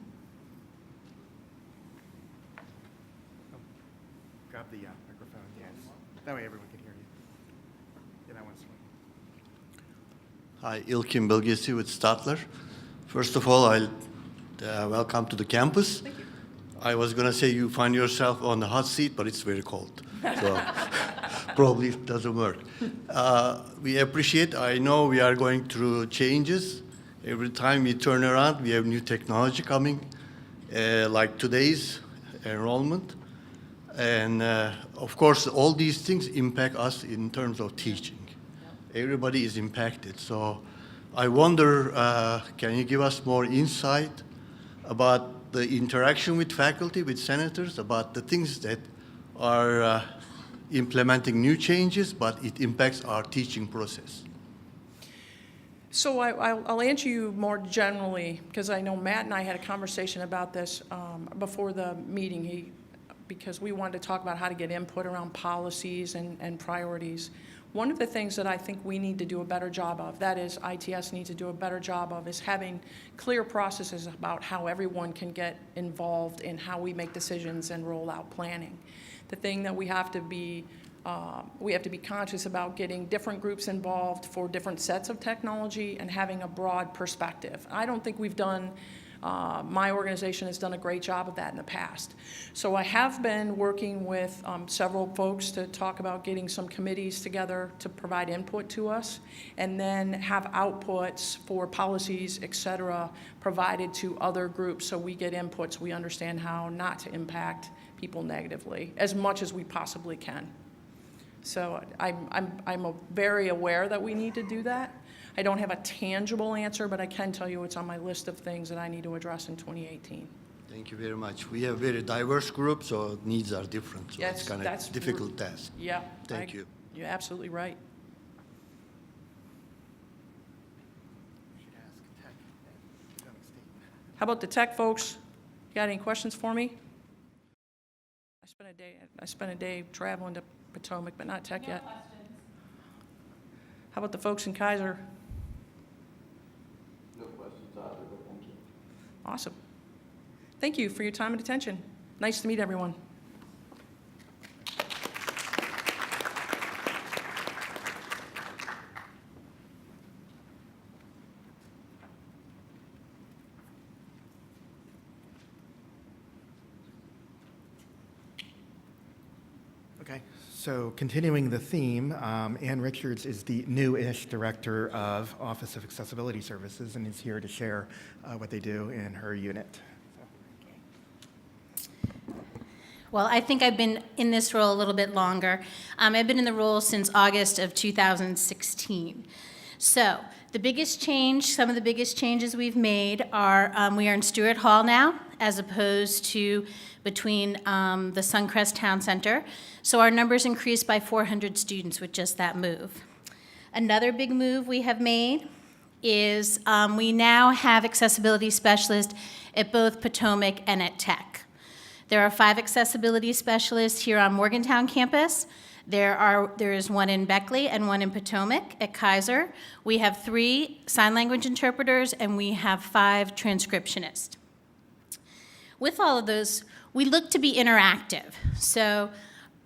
S1: Grab the microphone, yes. That way everyone can hear you. Yeah, that one's.
S7: Hi, İlkin Bilgesi with Statler. First of all, I'll welcome to the campus.
S6: Thank you.
S7: I was going to say you find yourself on the hot seat, but it's very cold. So probably it doesn't work. We appreciate, I know we are going through changes. Every time we turn around, we have new technology coming, like today's enrollment. And of course, all these things impact us in terms of teaching. Everybody is impacted. So I wonder, can you give us more insight about the interaction with faculty, with senators, about the things that are implementing new changes, but it impacts our teaching process?
S6: So I'll answer you more generally, because I know Matt and I had a conversation about this before the meeting, because we wanted to talk about how to get input around policies and priorities. One of the things that I think we need to do a better job of, that is ITS needs to do a better job of, is having clear processes about how everyone can get involved in how we make decisions and roll out planning. The thing that we have to be conscious about getting different groups involved for different sets of technology and having a broad perspective. I don't think we've done, my organization has done a great job of that in the past. So I have been working with several folks to talk about getting some committees together to provide input to us, and then have outputs for policies, et cetera, provided to other groups so we get inputs, we understand how not to impact people negatively as much as we possibly can. So I'm very aware that we need to do that. I don't have a tangible answer, but I can tell you it's on my list of things that I need to address in 2018.
S7: Thank you very much. We have a very diverse group, so needs are different. So
S6: Yes,
S7: it's kind
S6: that's-
S7: of difficult task.
S6: Yeah.
S7: Thank you.
S6: You're absolutely right.
S1: We should ask Tech at Potomac State.
S6: How about the tech folks? Got any questions for me? I spent a day traveling to Potomac, but not tech yet. How about the folks in Kaiser?
S8: No questions either, but thank you.
S6: Awesome. Thank you for your time and attention. Nice to meet everyone.
S1: Okay, so continuing the theme, Ann Richards is the new-ish director of Office of Accessibility Services and is here to share what they do in her unit.
S9: Well, I think I've been in this role a little bit longer. I've been in the role since August of 2016. So the biggest change, some of the biggest changes we've made are we are in Stewart Hall now, as opposed to between the Suncrest Town Center. So our numbers increased by 400 students with just that move. Another big move we have made is we now have accessibility specialists at both Potomac and at Tech. There are 5 accessibility specialists here on Morgantown campus. There is one in Beckley and one in Potomac at Kaiser. We have 3 sign language interpreters, and we have 5 transcriptionists. With all of those, we look to be interactive. So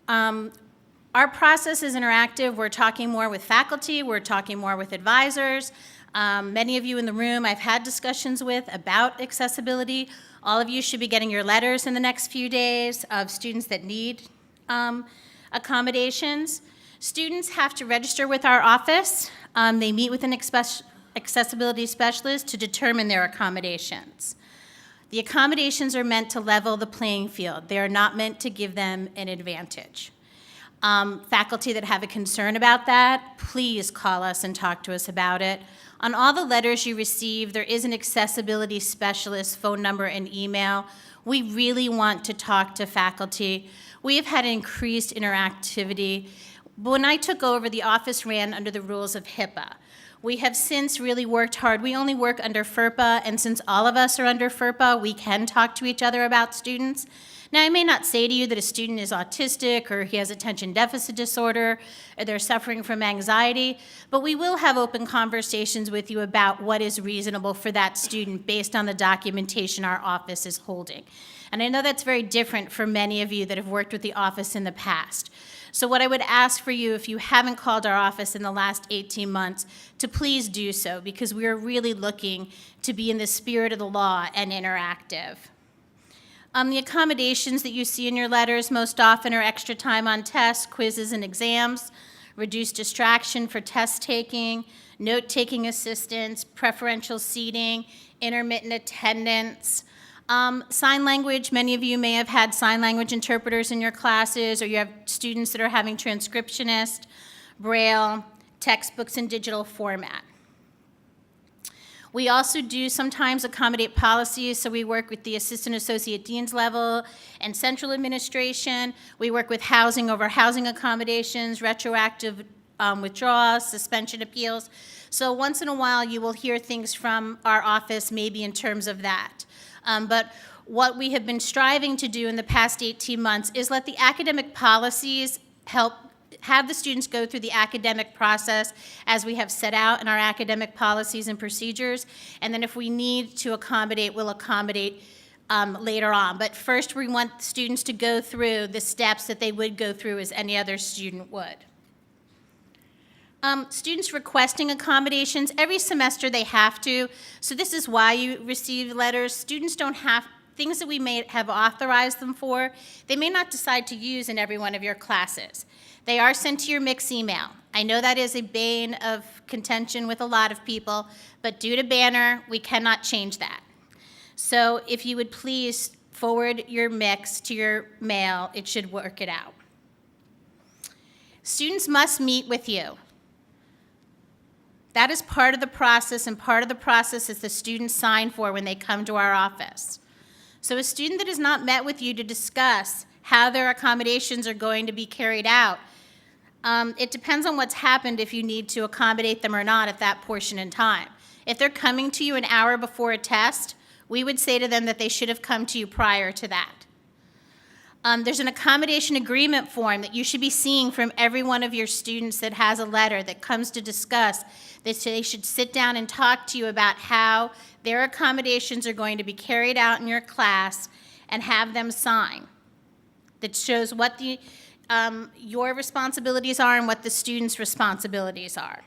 S9: our process is interactive. We're talking more with faculty. We're talking more with advisors. Many of you in the room I've had discussions with about accessibility. All of you should be getting your letters in the next few days of students that need accommodations. Students have to register with our office. They meet with an accessibility specialist to determine their accommodations. The accommodations are meant to level the playing field. They are not meant to give them an advantage. Faculty that have a concern about that, please call us and talk to us about it. On all the letters you receive, there is an accessibility specialist phone number and email. We really want to talk to faculty. We have had increased interactivity. When I took over, the office ran under the rules of HIPAA. We have since really worked hard. We only work under FERPA, and since all of us are under FERPA, we can talk to each other about students. Now, I may not say to you that a student is autistic or he has attention deficit disorder or they're suffering from anxiety, but we will have open conversations with you about what is reasonable for that student based on the documentation our office is holding. And I know that's very different for many of you that have worked with the office in the past. So what I would ask for you, if you haven't called our office in the last 18 months, to please do so, because we are really looking to be in the spirit of the law and interactive. The accommodations that you see in your letters most often are extra time on tests, quizzes, and exams, reduced distraction for test taking, note-taking assistance, preferential seating, intermittent attendance. Sign language, many of you may have had sign language interpreters in your classes, or you have students that are having transcriptionist, Braille, textbooks in digital format. We also do sometimes accommodate policies, so we work with the Assistant Associate Dean's level and Central Administration. We work with housing over housing accommodations, retroactive withdrawals, suspension appeals. So once in a while, you will hear things from our office maybe in terms of that. But what we have been striving to do in the past 18 months is let the academic policies help have the students go through the academic process as we have set out in our academic policies and procedures. And then if we need to accommodate, we'll accommodate later on. But first, we want students to go through the steps that they would go through as any other student would. Students requesting accommodations, every semester they have to, so this is why you receive letters. Students don't have, things that we may have authorized them for, they may not decide to use in every one of your classes. They are sent to your mix email. I know that is a bane of contention with a lot of people, but due to Banner, we cannot change that. So if you would please forward your mix to your mail, it should work it out. Students must meet with you. That is part of the process, and part of the process is the students sign for when they come to our office. So a student that has not met with you to discuss how their accommodations are going to be carried out, it depends on what's happened if you need to accommodate them or not at that portion in time. If they're coming to you an hour before a test, we would say to them that they should have come to you prior to that. There's an accommodation agreement form that you should be seeing from every one of your students that has a letter that comes to discuss that they should sit down and talk to you about how their accommodations are going to be carried out in your class and have them sign. That shows what your responsibilities are and what the students' responsibilities are.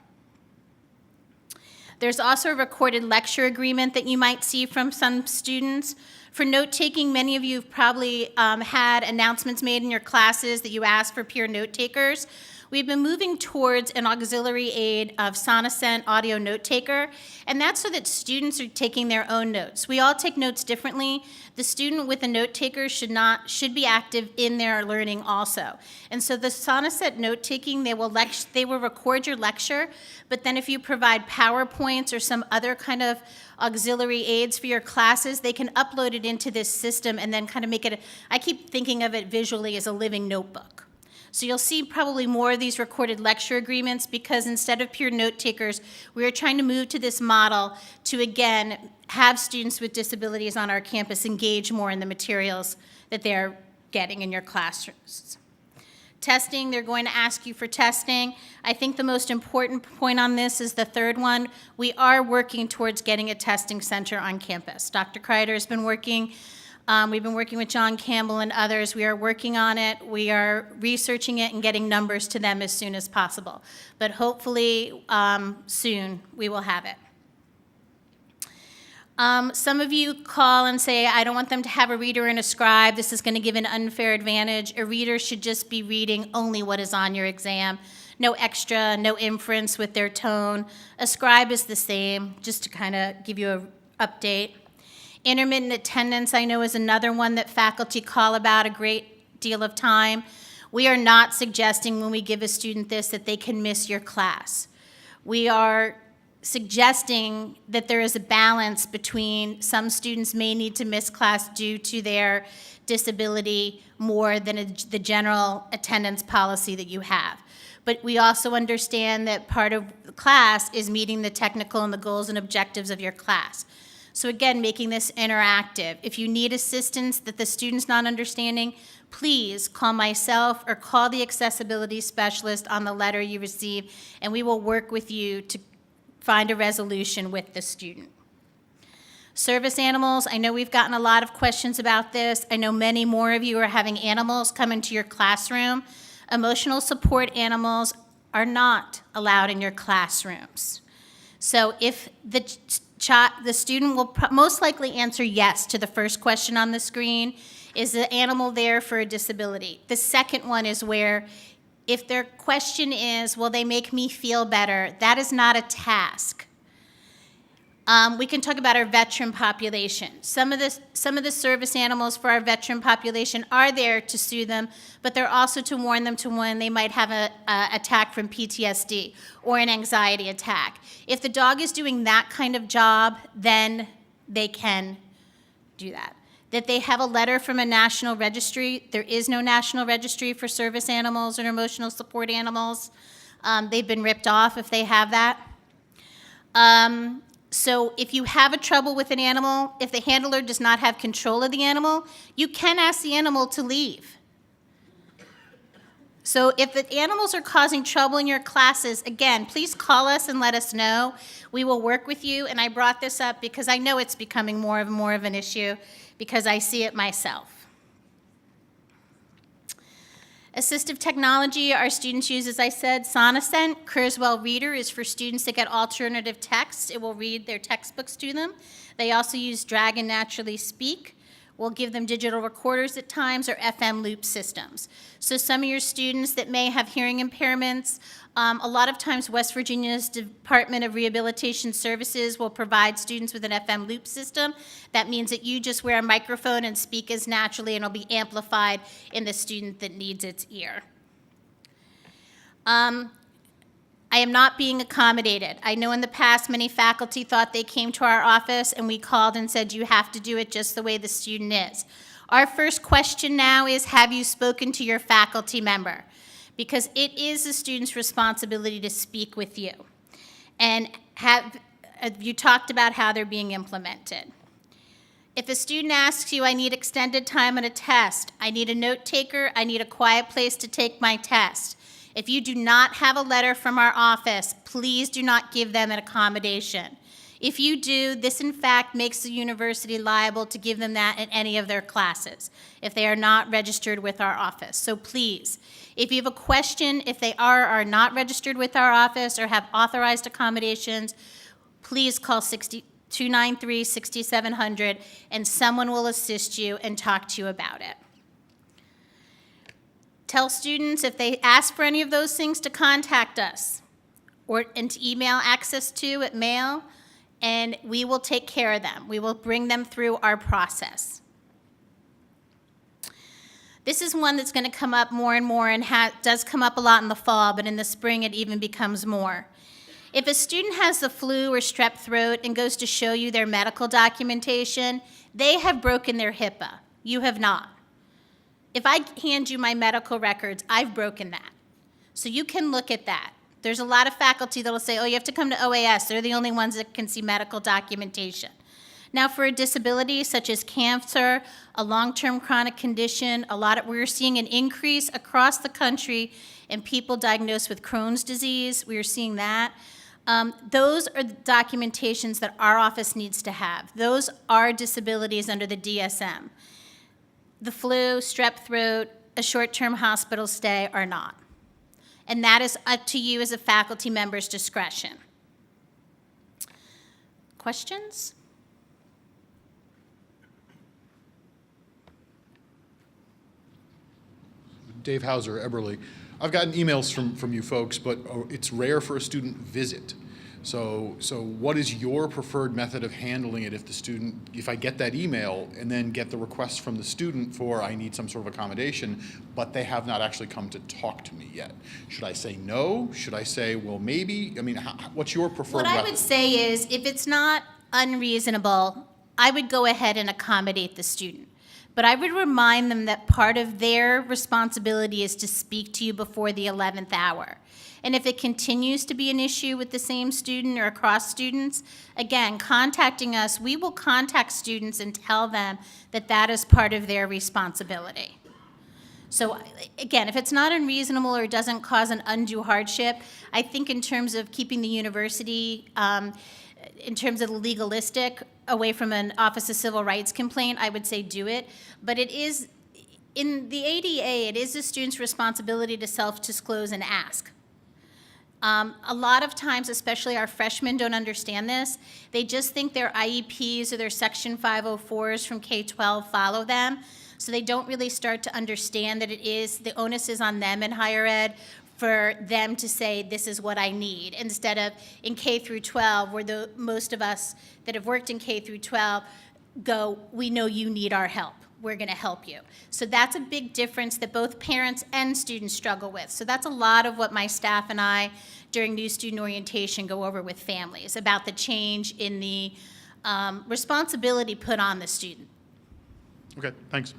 S9: There's also a recorded lecture agreement that you might see from some students. For note-taking, many of you have probably had announcements made in your classes that you asked for peer note-takers. We've been moving towards an auxiliary aid of Sonocent audio note taker, and that's so that students are taking their own notes. We all take notes differently. The student with a note taker should be active in their learning also. And so the Sonocent note taking, they will record your lecture, but then if you provide PowerPoints or some other kind of auxiliary aids for your classes, they can upload it into this system and then kind of make it, I keep thinking of it visually as a living notebook. So you'll see probably more of these recorded lecture agreements because instead of pure note takers, we are trying to move to this model to, again, have students with disabilities on our campus engage more in the materials that they're getting in your classrooms. Testing, they're going to ask you for testing. I think the most important point on this is the third one. We are working towards getting a testing center on campus. Dr. Kreider has been working. We've been working with John Campbell and others. We are working on it. We are researching it and getting numbers to them as soon as possible. But hopefully soon we will have it. Some of you call and say, I don't want them to have a reader and a scribe. This is going to give an unfair advantage. A reader should just be reading only what is on your exam. No extra, no inference with their tone. A scribe is the same, just to kind of give you an update. Intermittent attendance, I know, is another one that faculty call about a great deal of time. We are not suggesting when we give a student this that they can miss your class. We are suggesting that there is a balance between some students may need to miss class due to their disability more than the general attendance policy that you have. But we also understand that part of the class is meeting the technical and the goals and objectives of your class. So again, making this interactive. If you need assistance that the student's not understanding, please call myself or call the accessibility specialist on the letter you receive, and we will work with you to find a resolution with the student. Service animals, I know we've gotten a lot of questions about this. I know many more of you are having animals come into your classroom. Emotional support animals are not allowed in your classrooms. So if the student will most likely answer yes to the first question on the screen, is the animal there for a disability? The second one is where if their question is, will they make me feel better? That is not a task. We can talk about our veteran population. Some of the service animals for our veteran population are there to soothe them, but they're also to warn them to when they might have an attack from PTSD or an anxiety attack. If the dog is doing that kind of job, then they can do that. That they have a letter from a national registry. There is no national registry for service animals or emotional support animals. They've been ripped off if they have that. So if you have a trouble with an animal, if the handler does not have control of the animal, you can ask the animal to leave. So if the animals are causing trouble in your classes, again, please call us and let us know. We will work with you, and I brought this up because I know it's becoming more of an issue because I see it myself. Assistive technology, our students use, as I said, Sonocent. Kurzweil Reader is for students that get alternative text. It will read their textbooks to them. They also use Dragon Naturally Speak. We'll give them digital recorders at times or FM loop systems. So some of your students that may have hearing impairments, a lot of times West Virginia's Department of Rehabilitation Services will provide students with an FM loop system. That means that you just wear a microphone and speak as naturally, and it'll be amplified in the student that needs its ear. I am not being accommodated. I know in the past many faculty thought they came to our office and we called and said, you have to do it just the way the student is. Our first question now is, have you spoken to your faculty member? Because it is the student's responsibility to speak with you. And have you talked about how they're being implemented? If a student asks you, I need extended time on a test, I need a note taker, I need a quiet place to take my test. If you do not have a letter from our office, please do not give them an accommodation. If you do, this in fact makes the university liable to give them that in any of their classes if they are not registered with our office. So please, if you have a question, if they are not registered with our office or have authorized accommodations, please call 293-6700 and someone will assist you and talk to you about it. Tell students if they ask for any of those things to contact us and to email access to at mail, and we will take care of them. We will bring them through our process. This is one that's going to come up more and more and does come up a lot in the fall, but in the spring it even becomes more. If a student has the flu or strep throat and goes to show you their medical documentation, they have broken their HIPAA. You have not. If I hand you my medical records, I've broken that. So you can look at that. There's a lot of faculty that will say, oh, you have to come to OAS. They're the only ones that can see medical documentation. Now, for a disability such as cancer, a long-term chronic condition, we're seeing an increase across the country in people diagnosed with Crohn's disease. We are seeing that. Those are the documentations that our office needs to have. Those are disabilities under the DSM. The flu, strep throat, a short-term hospital stay are not. And that is up to you as a faculty member's discretion. Questions?
S10: Dave Hauser, Eberly. I've gotten emails from you folks, but it's rare for a student visit. So what is your preferred method of handling it if I get that email and then get the request from the student for I need some sort of accommodation, but they have not actually come to talk to me yet? Should I say no? Should I say, well, maybe? I mean, what's your preferred method?
S9: What I would say is if it's not unreasonable, I would go ahead and accommodate the student. But I would remind them that part of their responsibility is to speak to you before the 11th hour. And if it continues to be an issue with the same student or across students, again, contacting us, we will contact students and tell them that that is part of their responsibility. So again, if it's not unreasonable or doesn't cause an undue hardship, I think in terms of keeping the university, in terms of the legalistic, away from an Office of Civil Rights complaint, I would say do it. But it is, in the ADA, it is the student's responsibility to self-disclose and ask. A lot of times, especially our freshmen, don't understand this. They just think their IEPs or their Section 504s from K-12 follow them. So they don't really start to understand that the onus is on them in higher ed for them to say, this is what I need, instead of in K through 12, where most of us that have worked in K through 12 go, we know you need our help. We're going to help you. So that's a big difference that both parents and students struggle with. So that's a lot of what my staff and I, during new student orientation, go over with families, about the change in the responsibility put on the student.
S10: Okay, thanks.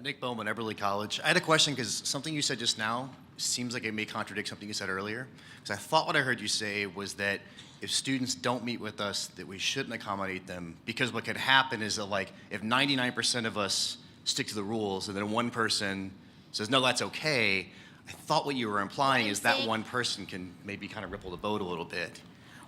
S11: Nick Bowman, Eberly College. I had a question because something you said just now seems like it may contradict something you said earlier. Because I thought what I heard you say was that if students don't meet with us, that we shouldn't accommodate them, because what could happen is that, like, if 99% of us stick to the rules and then one person says, no, that's okay, I thought what you were implying is that one person can maybe kind of ripple the boat a little bit.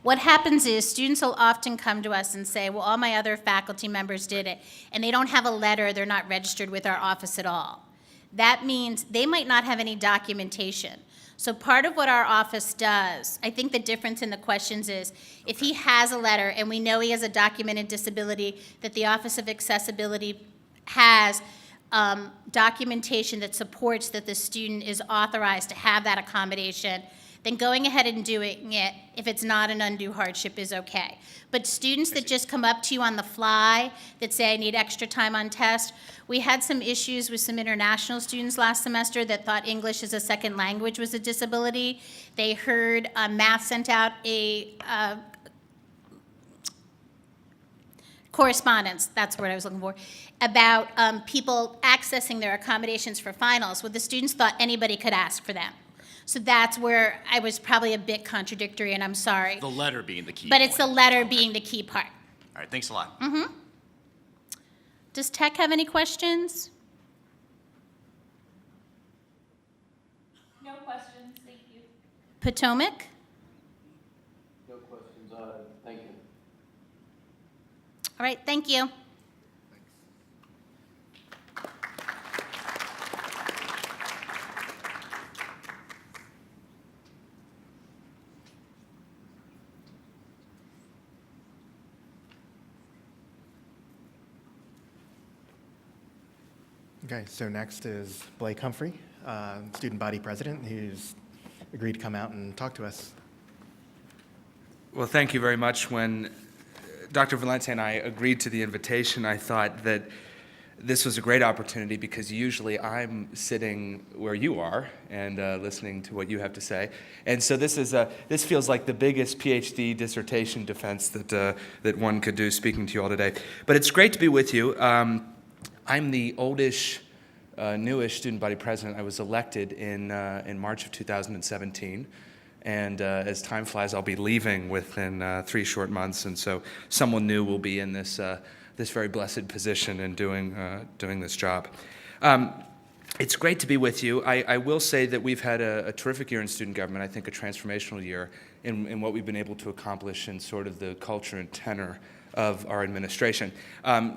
S9: What happens is students will often come to us and say, well, all my other faculty members did it, and they don't have a letter, they're not registered with our office at all. That means they might not have any documentation. So part of what our office does, I think the difference in the questions is, if he has a letter and we know he has a documented disability, that the Office of Accessibility has documentation that supports that the student is authorized to have that accommodation, then going ahead and doing it, if it's not an undue hardship, is okay. But students that just come up to you on the fly, that say, I need extra time on test, we had some issues with some international students last semester that thought English as a second language was a disability. They heard math sent out a correspondence, that's the word I was looking for, about people accessing their accommodations for finals. Well, the students thought anybody could ask for them. So that's where I was probably a bit contradictory, and I'm sorry.
S11: The letter being the key
S9: But it's the
S11: point.
S9: letter being the key part.
S11: All right, thanks a lot.
S9: Does Tech have any questions?
S5: No questions, thank you.
S9: Potomac?
S8: No questions. Thank you.
S9: All right, thank you.
S1: Okay, so next is Blake Humphrey, student body president, who's agreed to come out and talk to us.
S12: Well, thank you very much. When Dr. Valente and I agreed to the invitation, I thought that this was a great opportunity, because usually I'm sitting where you are and listening to what you have to say. And so this feels like the biggest PhD dissertation defense that one could do, speaking to you all today. But it's great to be with you. I'm the oldish, newish student body president. I was elected in March of 2017. And as time flies, I'll be leaving within 3 short months. And so someone new will be in this very blessed position and doing this job. It's great to be with you. I will say that we've had a terrific year in student government, I think a transformational year in what we've been able to accomplish in sort of the culture and tenor of our administration.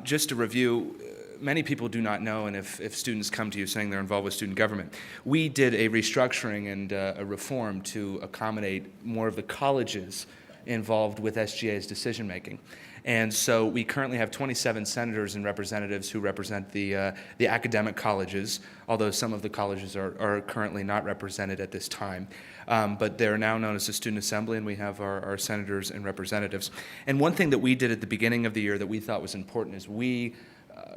S12: Just to review, many people do not know, and if students come to you saying they're involved with student government, we did a restructuring and a reform to accommodate more of the colleges involved with SGA's decision-making. And so we currently have 27 senators and representatives who represent the academic colleges, although some of the colleges are currently not represented at this time. But they're now known as the Student Assembly, and we have our senators and representatives. And one thing that we did at the beginning of the year that we thought was important is we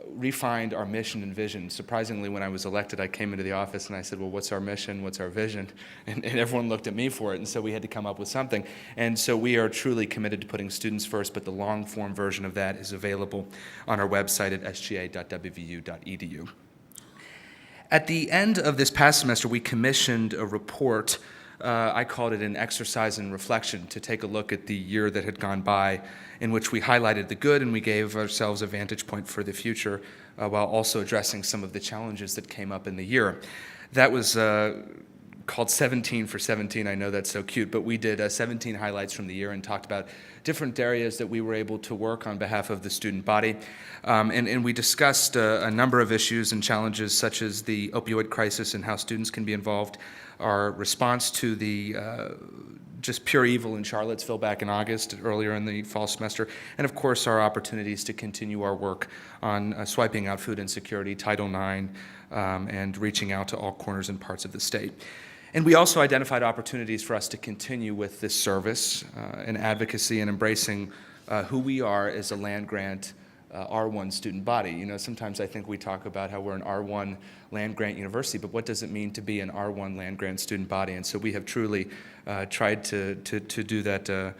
S12: refined our mission and vision. Surprisingly, when I was elected, I came into the office and I said, well, what's our mission? What's our vision? And everyone looked at me for it, and so we had to come up with something. And so we are truly committed to putting students first, but the long-form version of that is available on our website at sga.wvu.edu. At the end of this past semester, we commissioned a report. I called it an exercise in reflection, to take a look at the year that had gone by, in which we highlighted the good and we gave ourselves a vantage point for the future, while also addressing some of the challenges that came up in the year. That was called 17 for 17. I know that's so cute, but we did 17 highlights from the year and talked about different areas that we were able to work on behalf of the student body. And we discussed a number of issues and challenges, such as the opioid crisis and how students can be involved, our response to the just pure evil in Charlottesville back in August, earlier in the fall semester, and of course our opportunities to continue our work on swiping out food insecurity, Title IX, and reaching out to all corners and parts of the state. And we also identified opportunities for us to continue with this service and advocacy and embracing who we are as a land-grant R1 student body. You know, sometimes I think we talk about how we're an R1 land-grant university, but what does it mean to be an R1 land-grant student body? And so we have truly tried to do that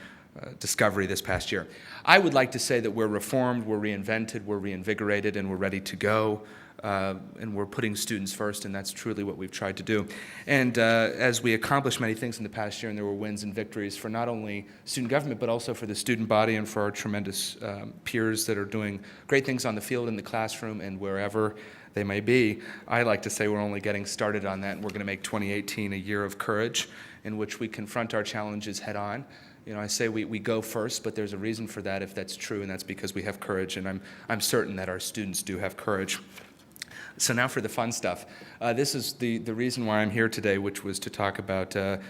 S12: discovery this past year. I would like to say that we're reformed, we're reinvented, we're reinvigorated, and we're ready to go. And we're putting students first, and that's truly what we've tried to do. And as we accomplished many things in the past year, and there were wins and victories for not only student government, but also for the student body and for our tremendous peers that are doing great things on the field, in the classroom, and wherever they may be, I like to say we're only getting started on that, and we're going to make 2018 a year of courage in which we confront our challenges head on. You know, I say we go first, but there's a reason for that if that's true, and that's because we have courage, and I'm certain that our students do have courage. So now for the fun stuff. This is the reason why I'm here today, which was to talk about the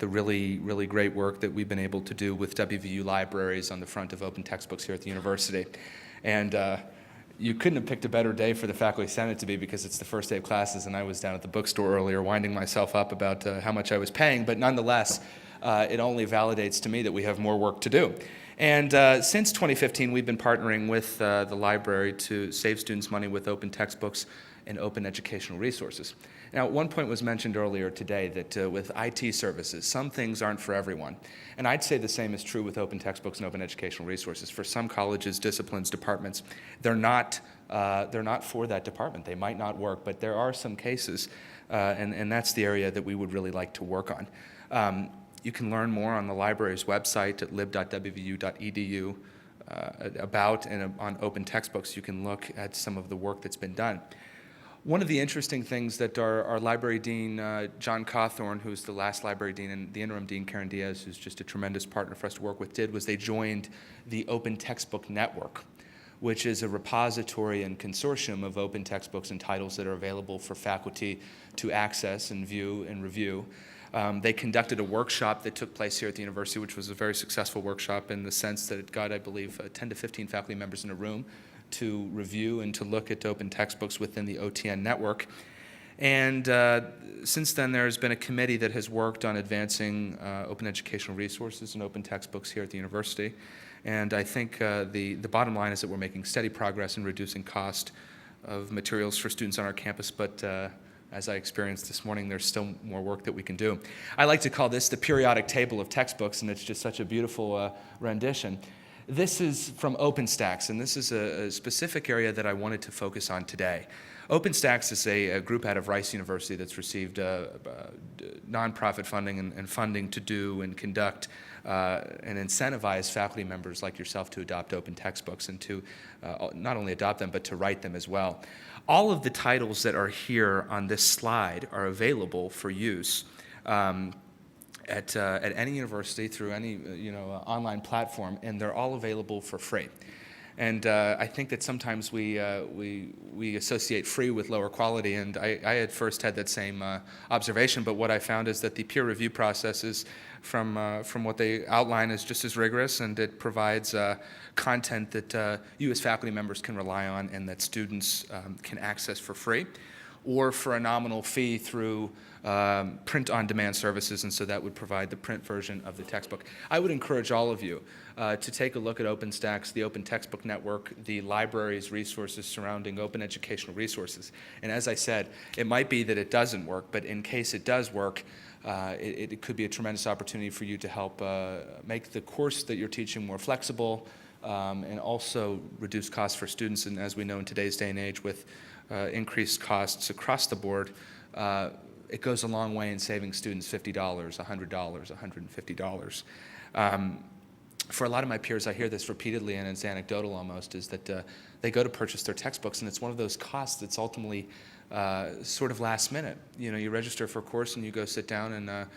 S12: really, really great work that we've been able to do with WVU libraries on the front of open textbooks here at the university. And you couldn't have picked a better day for the Faculty Senate to be, because it's the first day of classes, and I was down at the bookstore earlier winding myself up about how much I was paying, but nonetheless, it only validates to me that we have more work to do. And since 2015, we've been partnering with the library to save students money with open textbooks and open educational resources. Now, one point was mentioned earlier today that with IT services, some things aren't for everyone. And I'd say the same is true with open textbooks and open educational resources. For some colleges, disciplines, departments, they're not for that department. They might not work, but there are some cases, and that's the area that we would really like to work on. You can learn more on the library's website at lib.wvu.edu about and on open textbooks. You can look at some of the work that's been done. One of the interesting things that our library dean, John Cawthorn, who's the last library dean, and the interim dean, Karen Diaz, who's just a tremendous partner for us to work with, did was they joined the Open Textbook Network, which is a repository and consortium of open textbooks and titles that are available for faculty to access and view and review. They conducted a workshop that took place here at the university, which was a very successful workshop in the sense that it got, I believe, 10 to 15 faculty members in a room to review and to look at open textbooks within the OTN network. And since then, there has been a committee that has worked on advancing open educational resources and open textbooks here at the university. And I think the bottom line is that we're making steady progress in reducing cost of materials for students on our campus, but as I experienced this morning, there's still more work that we can do. I like to call this the periodic table of textbooks, and it's just such a beautiful rendition. This is from OpenStax, and this is a specific area that I wanted to focus on today. OpenStax is a group out of Rice University that's received nonprofit funding and funding to do and conduct and incentivize faculty members like yourself to adopt open textbooks and to not only adopt them, but to write them as well. All of the titles that are here on this slide are available for use at any university through any online platform, and they're all available for free. And I think that sometimes we associate free with lower quality, and I had first had that same observation, but what I found is that the peer review process is from what they outline is just as rigorous, and it provides content that you as faculty members can rely on and that students can access for free. or for a nominal fee through print-on-demand services, and so that would provide the print version of the textbook. I would encourage all of you to take a look at OpenStax, the Open Textbook Network, the library's resources surrounding open educational resources. And as I said, it might be that it doesn't work, but in case it does work, it could be a tremendous opportunity for you to help make the course that you're teaching more flexible, and also reduce costs for students. And as we know in today's day and age with increased costs across the board, it goes a long way in saving students $50, $100, $150. For a lot of my peers, I hear this repeatedly, and it's anecdotal almost, is that they go to purchase their textbooks, and it's one of those costs that's ultimately sort of last minute. You know, you register for a course and you go sit down, and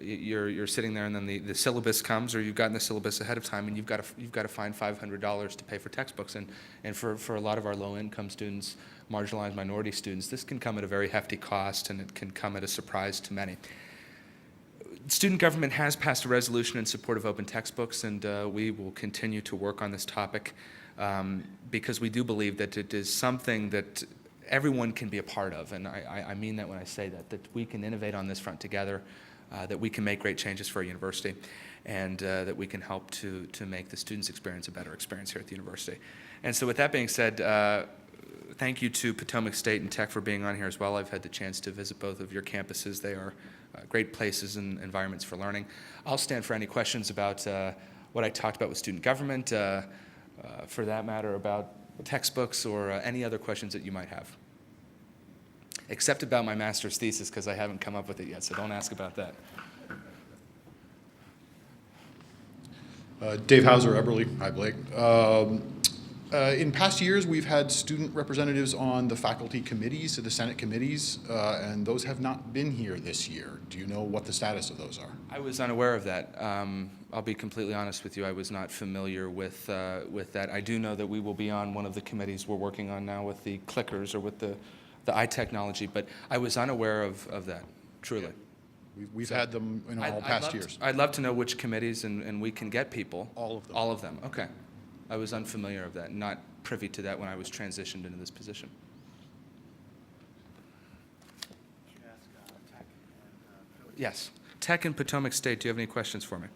S12: you're sitting there, and then the syllabus comes, or you've gotten the syllabus ahead of time, and you've got to find $500 to pay for textbooks. And for a lot of our low-income students, marginalized minority students, this can come at a very hefty cost, and it can come at a surprise to many. Student government has passed a resolution in support of open textbooks, and we will continue to work on this topic because we do believe that it is something that everyone can be a part of, and I mean that when I say that we can innovate on this front together, that we can make great changes for our university, and that we can help to make the students' experience a better experience here at the university. And so with that being said, thank you to Potomac State and Tech for being on here as well. I've had the chance to visit both of your campuses. They are great places and environments for learning. I'll stand for any questions about what I talked about with student government, for that matter, about textbooks, or any other questions that you might have. Except about my master's thesis, because I haven't come up with it yet, so don't ask about that.
S10: Dave Hauser, Eberly. Hi, Blake. In past years, we've had student representatives on the faculty committees, the Senate committees, and those have not been here this year. Do you know what the status of those are?
S12: I was unaware of that. I'll be completely honest with you. I was not familiar with that. I do know that we will be on one of the committees we're working on now with the clickers, or with the eye technology, but I was unaware of that, truly.
S10: We've had them in all past years.
S12: I'd love to know which committees, and we can get people.
S10: All of them.
S12: All of them, okay. I was unfamiliar of that, not privy to that when I was transitioned into this position. Yes. Tech and Potomac State, do you have any questions for me?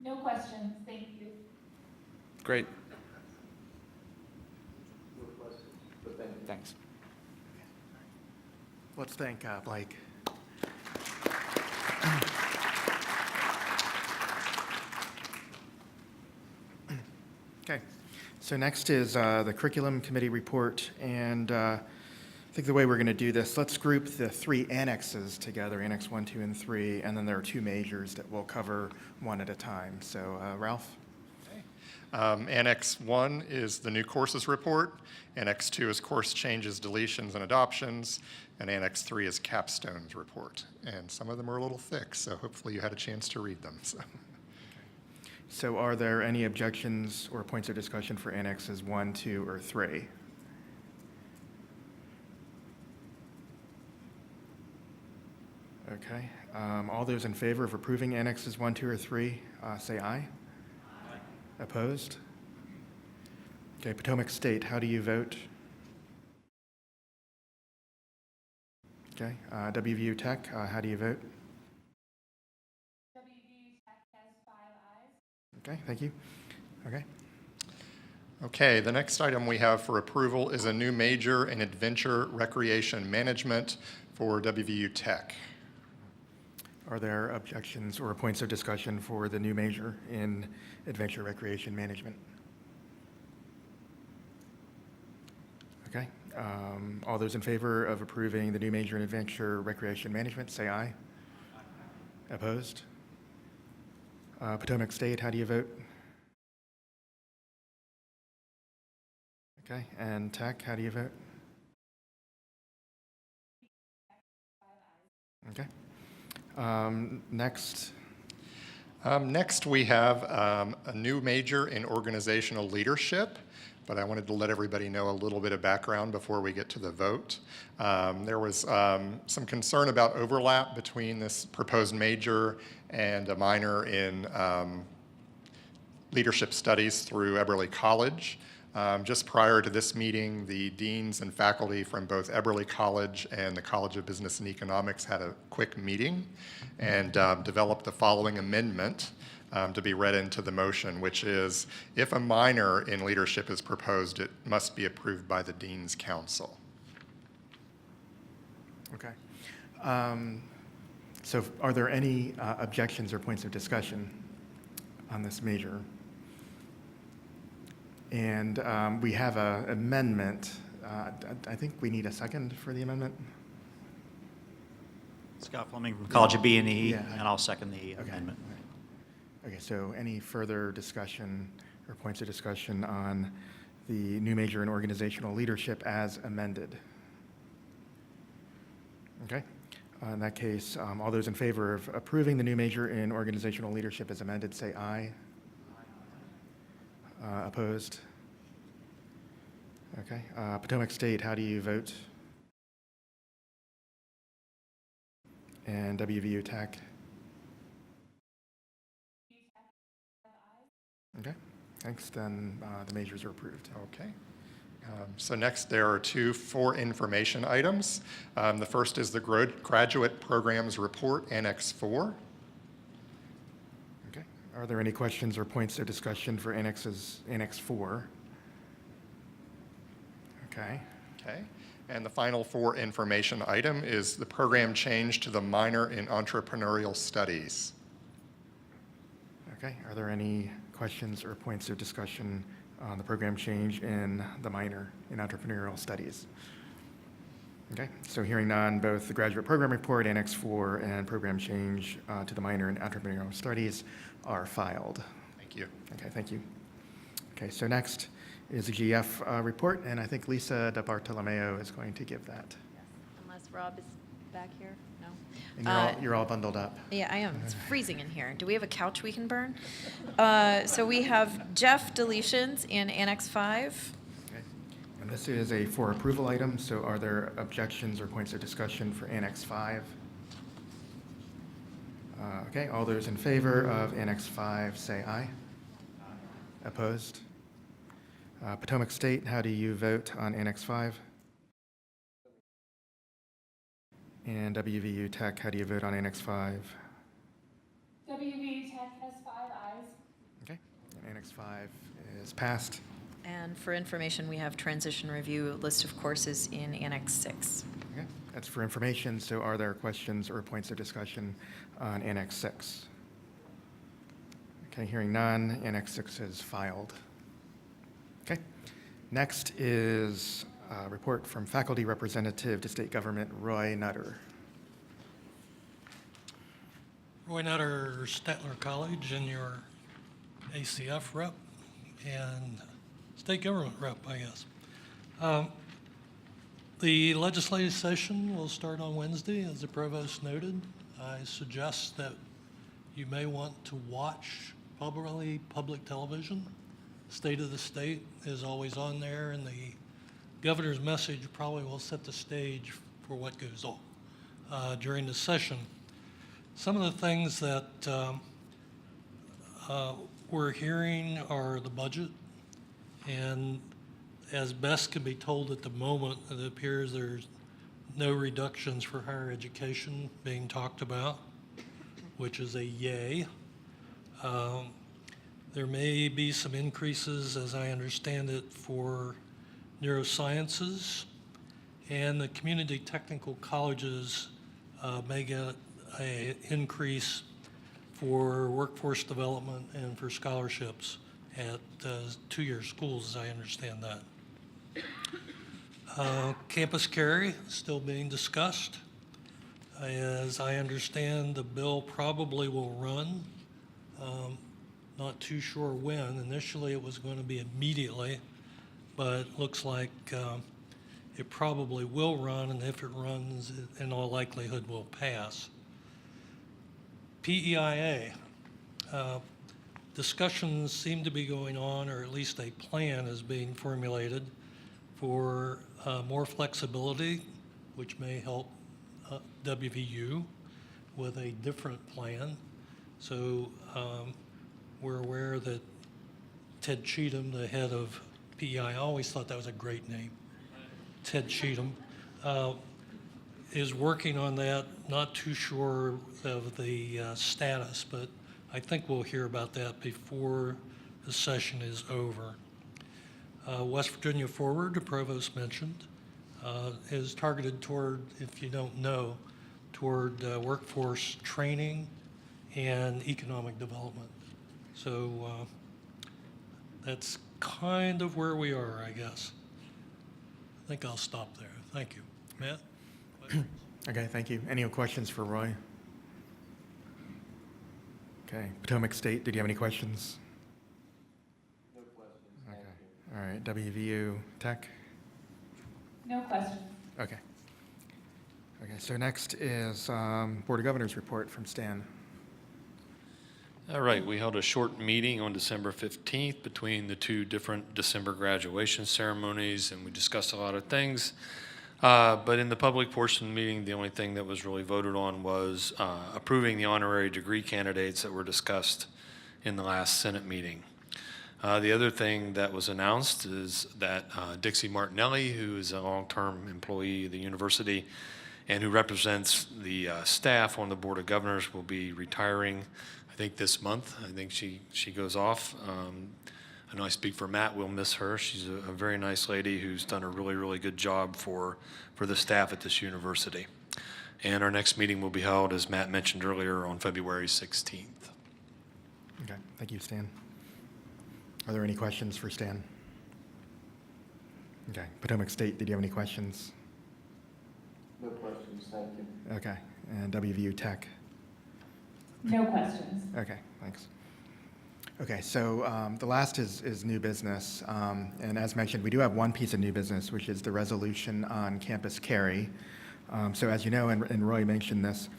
S5: No questions, thank you.
S12: Great.
S8: No questions, but thank you.
S12: Thanks.
S1: Let's thank Blake. Okay, so next is the curriculum committee report, and I think the way we're going to do this, let's group the three annexes together, Annex 1, 2, and 3, and then there are two majors that we'll cover one at a time. So Ralph?
S13: Annex 1 is the new courses report. Annex 2 is course changes, deletions, and adoptions. And Annex 3 is capstones report. And some of them are a little thick, so hopefully you had a chance to read them.
S1: So are there any objections or points of discussion for Annexes 1, 2, or 3? Okay. All those in favor of approving Annexes 1, 2, or 3, say aye. Opposed? Okay, Potomac State, how do you vote? Okay, WVU Tech, how do you vote?
S5: WVU Tech has 5 ayes.
S1: Okay, thank you. Okay.
S13: Okay, the next item we have for approval is a new major in adventure recreation management for WVU Tech.
S1: Are there objections or points of discussion for the new major in adventure recreation management? Okay. All those in favor of approving the new major in adventure recreation management, say aye. Opposed? Potomac State, how do you vote? Okay. And Tech, how do you vote? Okay. Next.
S13: Next, we have a new major in organizational leadership, but I wanted to let everybody know a little bit of background before we get to the vote. There was some concern about overlap between this proposed major and a minor in leadership studies through Eberly College. Just prior to this meeting, the deans and faculty from both Eberly College and the College of Business and Economics had a quick meeting and developed the following amendment to be read into the motion, which is, if a minor in leadership is proposed, it must be approved by the Dean's Council.
S1: Okay. So are there any objections or points of discussion on this major? And we have an amendment. I think we need a second for the amendment.
S14: Scott Fleming from College of B&E,
S1: Yeah.
S14: and I'll second the amendment.
S1: Okay, so any further discussion or points of discussion on the new major in organizational leadership as amended? Okay. In that case, all those in favor of approving the new major in organizational leadership as amended, say aye. Opposed? Okay. Potomac State, how do you vote? And WVU Tech? Okay. Thanks. Then the majors are approved.
S13: Okay. So next, there are two for information items. The first is the Graduate Programs Report, Annex 4.
S1: Okay. Are there any questions or points of discussion for Annex 4? Okay.
S13: Okay. And the final for information item is the program change to the minor in entrepreneurial studies.
S1: Okay. Are there any questions or points of discussion on the program change in the minor in entrepreneurial studies? Okay, so hearing none, both the graduate program report, Annex 4, and program change to the minor in entrepreneurial studies are filed.
S13: Thank you.
S1: Okay, thank you. Okay, so next is the GF report, and I think Lisa DeBartolomeo is going to give that.
S15: Unless Rob is back here, no?
S1: And you're all bundled up.
S15: Yeah, I am. It's freezing in here. Do we have a couch we can burn? So we have Jeff deletions in Annex 5.
S1: Okay. And this is a for approval item, so are there objections or points of discussion for Annex 5? Okay, all those in favor of Annex 5 say aye. Opposed? Potomac State, how do you vote on Annex 5? And WVU Tech, how do you vote on Annex 5?
S5: WVU Tech has 5 ayes.
S1: Okay, and Annex 5 is passed.
S15: And for information, we have transition review list of courses in Annex 6.
S1: Okay, that's for information, so are there questions or points of discussion on Annex 6? Okay, hearing none, Annex 6 is filed. Okay, next is a report from Faculty Representative to State Government, Roy Nutter.
S16: Roy Nutter, Statler College, and your ACF rep and state government rep, I guess. The legislative session will start on Wednesday, as the provost noted. I suggest that you may want to watch public television. State of the State is always on there, and the governor's message probably will set the stage for what goes on during the session. Some of the things that we're hearing are the budget, and as best can be told at the moment, it appears there's no reductions for higher education being talked about, which is a yay. There may be some increases, as I understand it, for neurosciences, and the community technical colleges may get an increase for workforce development and for scholarships at two-year schools, as I understand that. Campus carry still being discussed. As I understand, the bill probably will run. Not too sure when. Initially, it was going to be immediately, but it looks like it probably will run, and if it runs, it in all likelihood will pass. PEIA. Discussions seem to be going on, or at least a plan is being formulated for more flexibility, which may help WVU with a different plan. So we're aware that Ted Cheatham, the head of PEI. I always thought that was a great name. Ted Cheatham is working on that. Not too sure of the status, but I think we'll hear about that before the session is over. West Virginia Forward, the provost mentioned, is targeted toward, if you don't know, toward workforce training and economic development. So that's kind of where we are, I guess. I think I'll stop there. Thank you. Matt?
S1: Okay, thank you. Any questions for Roy? Okay, Potomac State, did you have any questions?
S8: No questions.
S1: Okay, all right, WVU Tech?
S5: No questions.
S1: Okay. Okay, so next is Board of Governors report from Stan.
S17: All right, we held a short meeting on December 15th between the two different December graduation ceremonies, and we discussed a lot of things. But in the public portion of the meeting, the only thing that was really voted on was approving the honorary degree candidates that were discussed in the last Senate meeting. The other thing that was announced is that Dixie Martinelli, who is a long-term employee of the university and who represents the staff on the Board of Governors, will be retiring, I think, this month. I think she goes off. I know I speak for Matt. We'll miss her. She's a very nice lady who's done a really, really good job for the staff at this university. And our next meeting will be held, as Matt mentioned earlier, on February 16th.
S1: Okay, thank you, Stan. Are there any questions for Stan? Okay, Potomac State, did you have any questions?
S8: No questions, thank you.
S1: Okay, and WVU Tech?
S5: No questions.
S1: Okay, thanks. Okay, so the last is new business. And as mentioned, we do have one piece of new business, which is the resolution on campus carry. So as you know, and Roy mentioned this,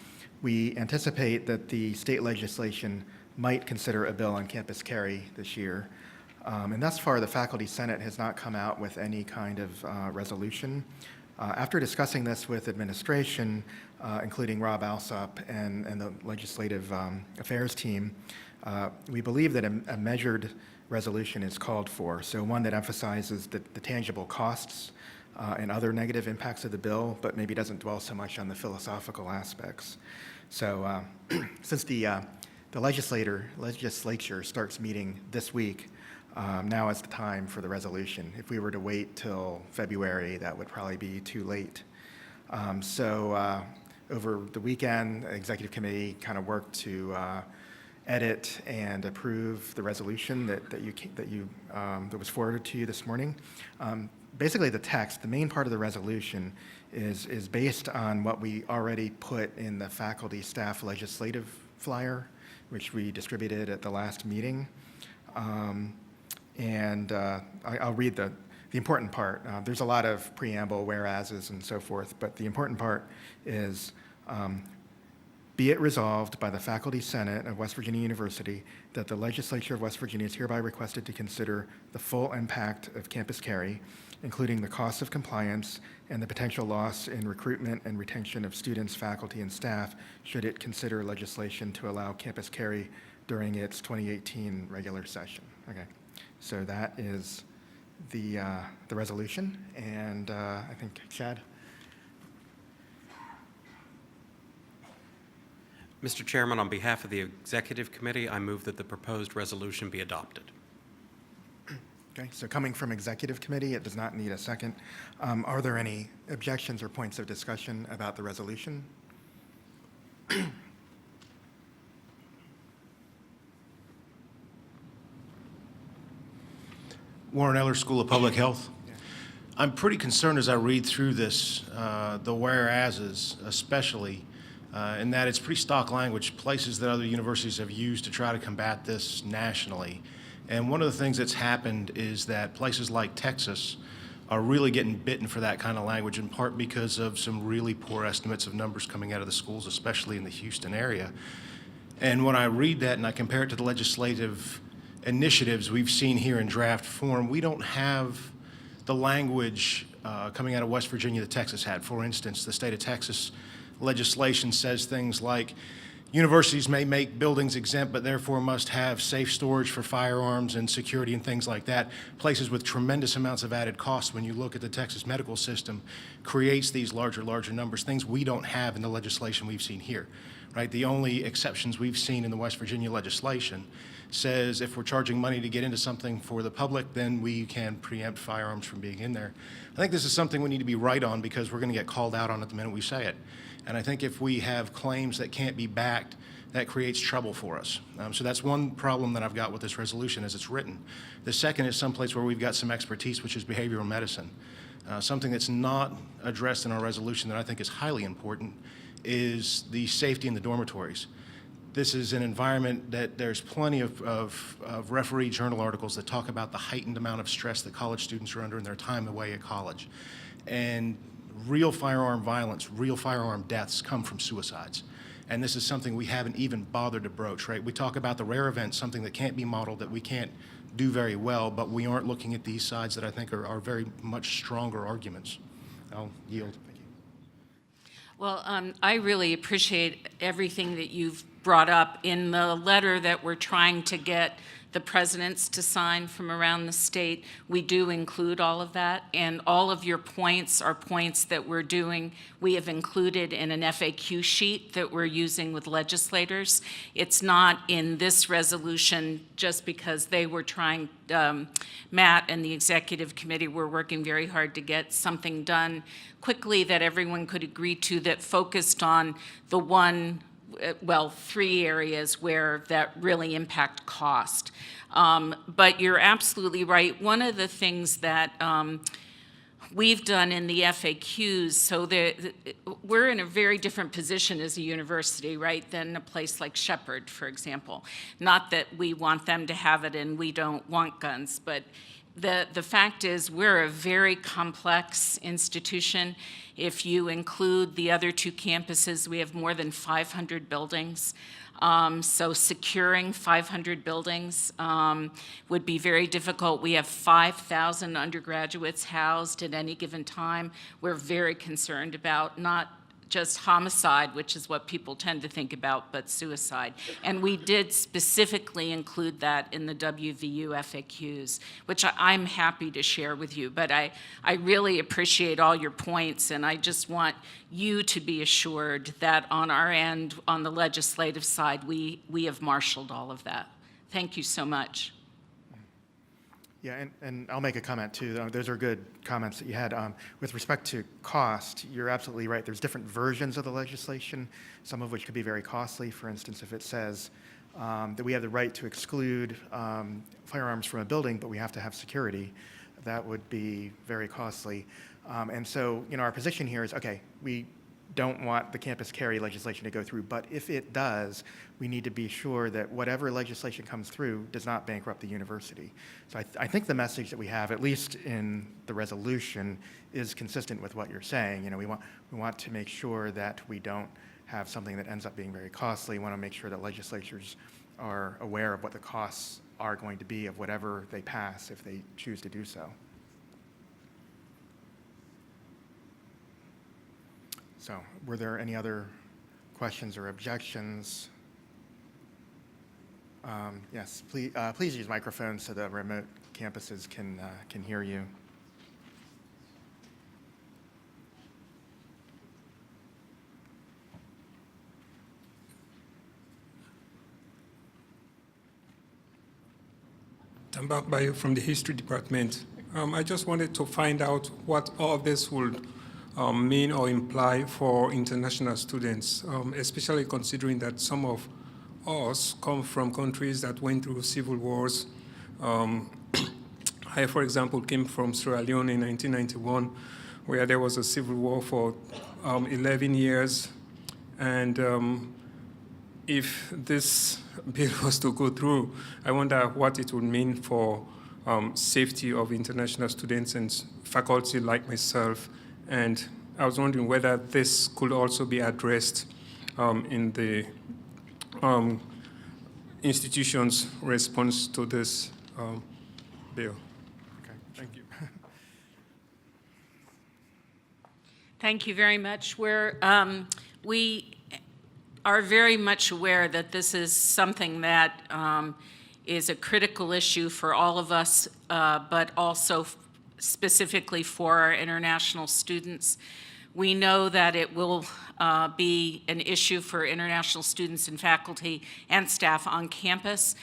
S1: we anticipate that the state legislation might consider a bill on campus carry this year. And thus far, the Faculty Senate has not come out with any kind of resolution. After discussing this with administration, including Rob Alsop and the Legislative Affairs team, we believe that a measured resolution is called for, so one that emphasizes the tangible costs and other negative impacts of the bill, but maybe doesn't dwell so much on the philosophical aspects. So since the legislature starts meeting this week, now is the time for the resolution. If we were to wait till February, that would probably be too late. So over the weekend, the Executive Committee kind of worked to edit and approve the resolution that was forwarded to you this morning. Basically, the text, the main part of the resolution, is based on what we already put in the faculty staff legislative flyer, which we distributed at the last meeting. I'll read the important part. There's a lot of preamble, whereases, and so forth, but the important part is, be it resolved by the Faculty Senate of West Virginia University that the legislature of West Virginia is hereby requested to consider the full impact of campus carry, including the cost of compliance and the potential loss in recruitment and retention of students, faculty, and staff, should it consider legislation to allow campus carry during its 2018 regular session. Okay, so that is the resolution, and I think Chad.
S18: Mr. Chairman, on behalf of the Executive Committee, I move that the proposed resolution be adopted.
S1: Okay, so coming from Executive Committee, it does not need a second. Are there any objections or points of discussion about the resolution?
S19: Warren Eller, School of Public Health. I'm pretty concerned as I read through this, the whereases especially, in that it's pretty stock language, places that other universities have used to try to combat this nationally. And one of the things that's happened is that places like Texas are really getting bitten for that kind of language, in part because of some really poor estimates of numbers coming out of the schools, especially in the Houston area. And when I read that and I compare it to the legislative initiatives we've seen here in draft form, we don't have the language coming out of West Virginia that Texas had. For instance, the state of Texas legislation says things like, universities may make buildings exempt, but therefore must have safe storage for firearms and security and things like that. Places with tremendous amounts of added cost, when you look at the Texas medical system, creates these larger numbers, things we don't have in the legislation we've seen here, right? The only exceptions we've seen in the West Virginia legislation says if we're charging money to get into something for the public, then we can preempt firearms from being in there. I think this is something we need to be right on because we're going to get called out on it the minute we say it. And I think if we have claims that can't be backed, that creates trouble for us. So that's one problem that I've got with this resolution as it's written. The second is someplace where we've got some expertise, which is behavioral medicine. Something that's not addressed in our resolution that I think is highly important is the safety in the dormitories. This is an environment that there's plenty of referee journal articles that talk about the heightened amount of stress that college students are under in their time away at college. And real firearm violence, real firearm deaths come from suicides. And this is something we haven't even bothered to broach, right? We talk about the rare event, something that can't be modeled, that we can't do very well, but we aren't looking at these sides that I think are very much stronger arguments. I'll yield. Thank you.
S3: Well, I really appreciate everything that you've brought up. In the letter that we're trying to get the presidents to sign from around the state, we do include all of that, and all of your points are points that we have included in an FAQ sheet that we're using with legislators. It's not in this resolution just because they were trying, Matt and the executive committee were working very hard to get something done quickly that everyone could agree to that focused on the three areas where that really impact cost. But you're absolutely right. One of the things that we've done in the FAQs, so we're in a very different position as a university, right, than a place like Shepherd, for example. Not that we want them to have it and we don't want guns, but the fact is we're a very complex institution. If you include the other two campuses, we have more than 500 buildings. So securing 500 buildings would be very difficult. We have 5,000 undergraduates housed at any given time. We're very concerned about not just homicide, which is what people tend to think about, but suicide. And we did specifically include that in the WVU FAQs, which I'm happy to share with you. But I really appreciate all your points, and I just want you to be assured that on our end, on the legislative side, we have marshaled all of that. Thank you so much.
S1: Yeah, and I'll make a comment too. Those are good comments that you had. With respect to cost, you're absolutely right. There's different versions of the legislation, some of which could be very costly. For instance, if it says that we have the right to exclude firearms from a building, but we have to have security, that would be very costly. And so, our position here is, okay, we don't want the campus carry legislation to go through, but if it does, we need to be sure that whatever legislation comes through does not bankrupt the university. So I think the message that we have, at least in the resolution, is consistent with what you're saying. We want to make sure that we don't have something that ends up being very costly. We want to make sure that legislatures are aware of what the costs are going to be of whatever they pass if they choose to do so. So, were there any other questions or objections? Yes, please use microphones so the remote campuses can hear you.
S20: Tambak Bayo from the History Department. I just wanted to find out what all of this would mean or imply for international students, especially considering that some of us come from countries that went through civil wars. I, for example, came from Sierra Leone in 1991, where there was a civil war for 11 years. And if this bill was to go through, I wonder what it would mean for safety of international students and faculty like myself. And I was wondering whether this could also be addressed in the institution's response to this bill.
S1: Okay, thank you.
S3: Thank you very much. are very much aware that this is something that is a critical issue for all of us, but also specifically for our international students. We know that it will be an issue for international students and faculty and staff on campus.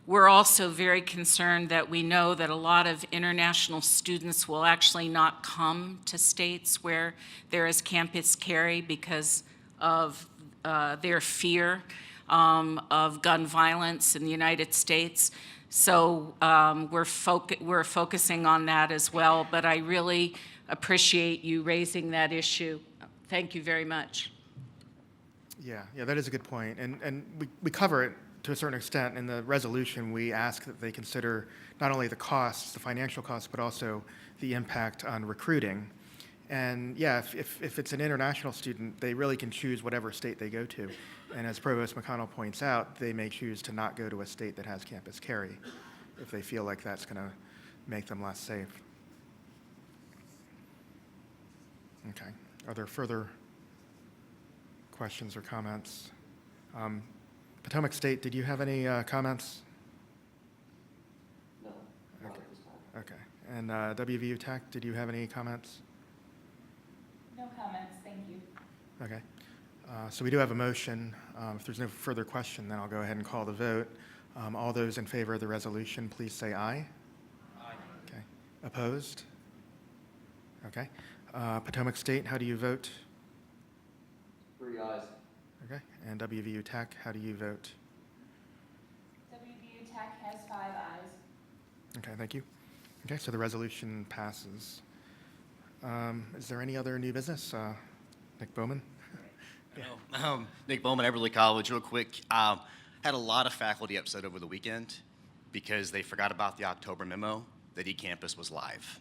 S3: We're also very concerned that we know that a lot of international students will actually not come to states where there is campus carry because of their fear of gun violence in the United States. So we're focusing on that as well, but I really appreciate you raising that issue. Thank you very much.
S1: Yeah, that is a good point. And we cover it to a certain extent. In the resolution, we ask that they consider not only the costs, the financial costs, but also the impact on recruiting. And yeah, if it's an international student, they really can choose whatever state they go to. And as Provost McConnell points out, they may choose to not go to a state that has campus carry if they feel like that's going to make them less safe. Okay. Are there further questions or comments? Potomac State, did you have any comments?
S8: No.
S1: Okay. And WVU Tech, did you have any comments?
S5: No comments, thank you.
S1: Okay. So we do have a motion. If there's no further question, then I'll go ahead and call the vote. All those in favor of the resolution, please say aye. Aye. Okay. Opposed? Okay. Potomac State, how do you vote?
S8: 3 ayes.
S1: Okay. And WVU Tech, how do you vote?
S5: WVU Tech has 5 ayes.
S1: Okay, thank you. Okay, so the resolution passes. Is there any other new business? Nick Bowman?
S11: Nick Bowman, Eberly College, real quick. Had a lot of faculty upset over the weekend because they forgot about the October memo that eCampus was live.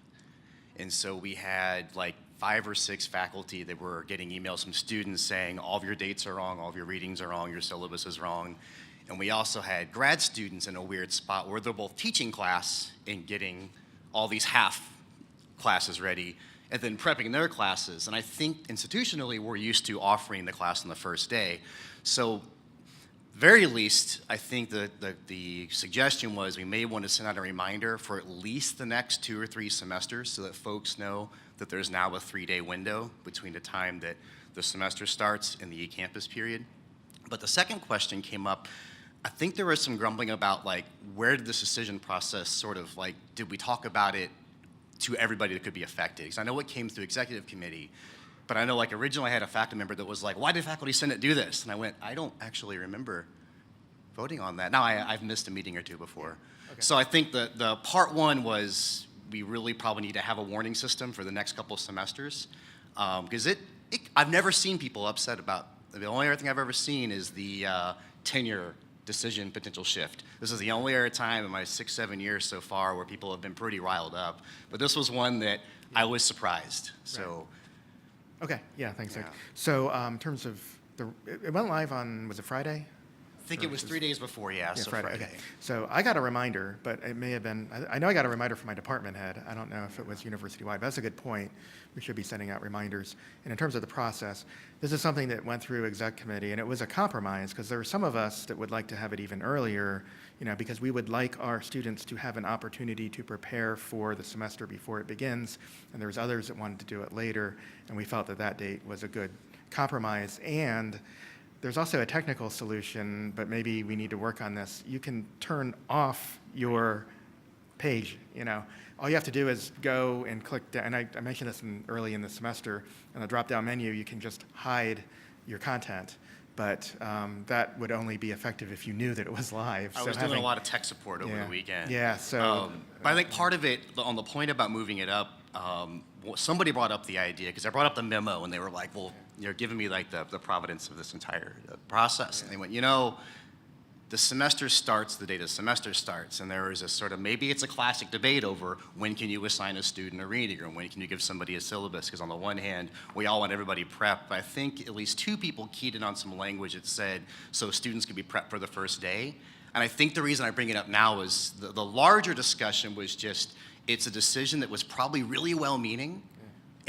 S11: And so we had like 5 or 6 faculty that were getting emails from students saying all of your dates are wrong, all of your readings are wrong, your syllabus is wrong. And we also had grad students in a weird spot where they're both teaching class and getting all these half classes ready and then prepping their classes. And I think institutionally we're used to offering the class on the first day. So very least, I think the suggestion was we may want to send out a reminder for at least the next 2 or 3 semesters so that folks know that there's now a 3-day window between the time that the semester starts and the eCampus period. But the second question came up. I think there was some grumbling about like, where did this decision process sort of like, did we talk about it to everybody that could be affected? Because I know it came through executive committee, but I know like originally I had a faculty member that was like, why did Faculty Senate do this? And I went, I don't actually remember voting on that. Now I've missed a meeting or 2 before. Okay. So I think the part 1 was we really probably need to have a warning system for the next couple of semesters. Because I've never seen people upset about, the only other thing I've ever seen is the tenure decision potential shift. This is the only other time in my 6-7 years so far where people have been pretty riled up. But this was one that I was surprised. So.
S1: Right. Okay, yeah, thanks. Yeah. So in terms of, it went live on, was it Friday?
S11: I think it was 3 days before, yeah, so Friday.
S1: Okay. So I got a reminder, but it may have been, I know I got a reminder from my department head. I don't know if it was university-wide, but that's a good point. We should be sending out reminders. And in terms of the process, this is something that went through exec committee, and it was a compromise because there were some of us that would like to have it even earlier, because we would like our students to have an opportunity to prepare for the semester before it begins, and there was others that wanted to do it later, and we felt that that date was a good compromise. And there's also a technical solution, but maybe we need to work on this. You can turn off your page, All you have to do is go and click down, and I mentioned this early in the semester, in the drop-down menu, you can just hide your content, but that would only be effective if you knew that it was live.
S11: I was doing a lot of tech support over the weekend.
S1: Yeah, so.
S11: But I think part of it, on the point about moving it up, somebody brought up the idea, because I brought up the memo, and they were like, well, you're giving me like the providence of this entire process. And they went, the semester starts the day the semester starts, and there is a sort of, maybe it's a classic debate over when can you assign a student a reading or when can you give somebody a syllabus, because on the one hand, we all want everybody prepped, but I think at least 2 people keyed in on some language that said, so students could be prepped for the first day. And I think the reason I bring it up now is the larger discussion was just, it's a decision that was probably really well-meaning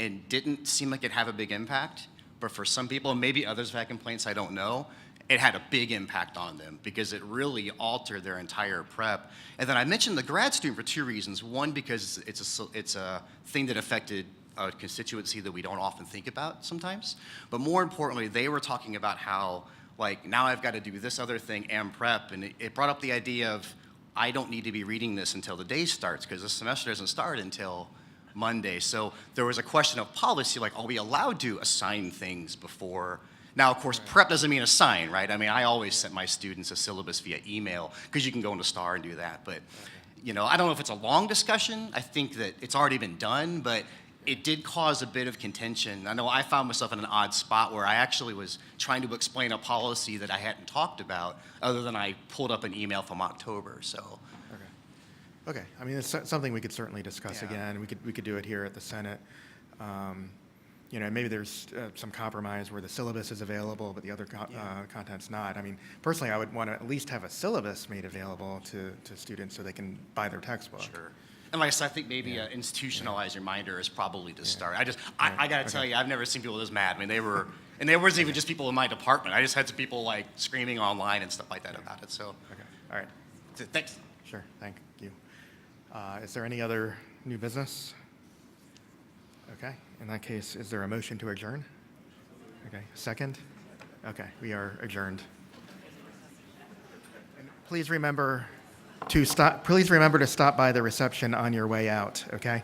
S11: and didn't seem like it'd have a big impact, but for some people, and maybe others have had complaints, I don't know, it had a big impact on them because it really altered their entire prep. And then I mentioned the grad student for two reasons. One, because it's a thing that affected a constituency that we don't often think about sometimes. But more importantly, they were talking about how, like, now I've got to do this other thing and prep. And it brought up the idea of, I don't need to be reading this until the day starts because the semester doesn't start until Monday. So there was a question of policy, like, are we allowed to assign things before? Now, of course, prep doesn't mean assign, right? I mean, I always sent my students a syllabus via email because you can go into STAR and do that. But, you know, I don't know if it's a long discussion. I think that it's already been done, but it did cause a bit of contention. I know I found myself in an odd spot where I actually was trying to explain a policy that I hadn't talked about other than I pulled up an email from October, so.
S1: Okay, I mean, it's something we could certainly discuss again. We could do it here at the Senate. You know, maybe there's some compromise where the syllabus is available, but the other content's not. I mean, personally, I would want to at least have a syllabus made available to students so they can buy their textbook.
S11: Sure. And like I said, I think maybe an institutionalized reminder is probably to start. I got to tell you, I've never seen people this mad. I mean, and there wasn't even just people in my department. I just had some people like screaming online and stuff like that about it, so.
S1: Okay, all right.
S11: Thanks.
S1: Sure, thank you. Is there any other new business? Okay, in that case, is there a motion to adjourn? Okay, second? Okay, we are adjourned. And please remember to stop by the reception on your way out, okay?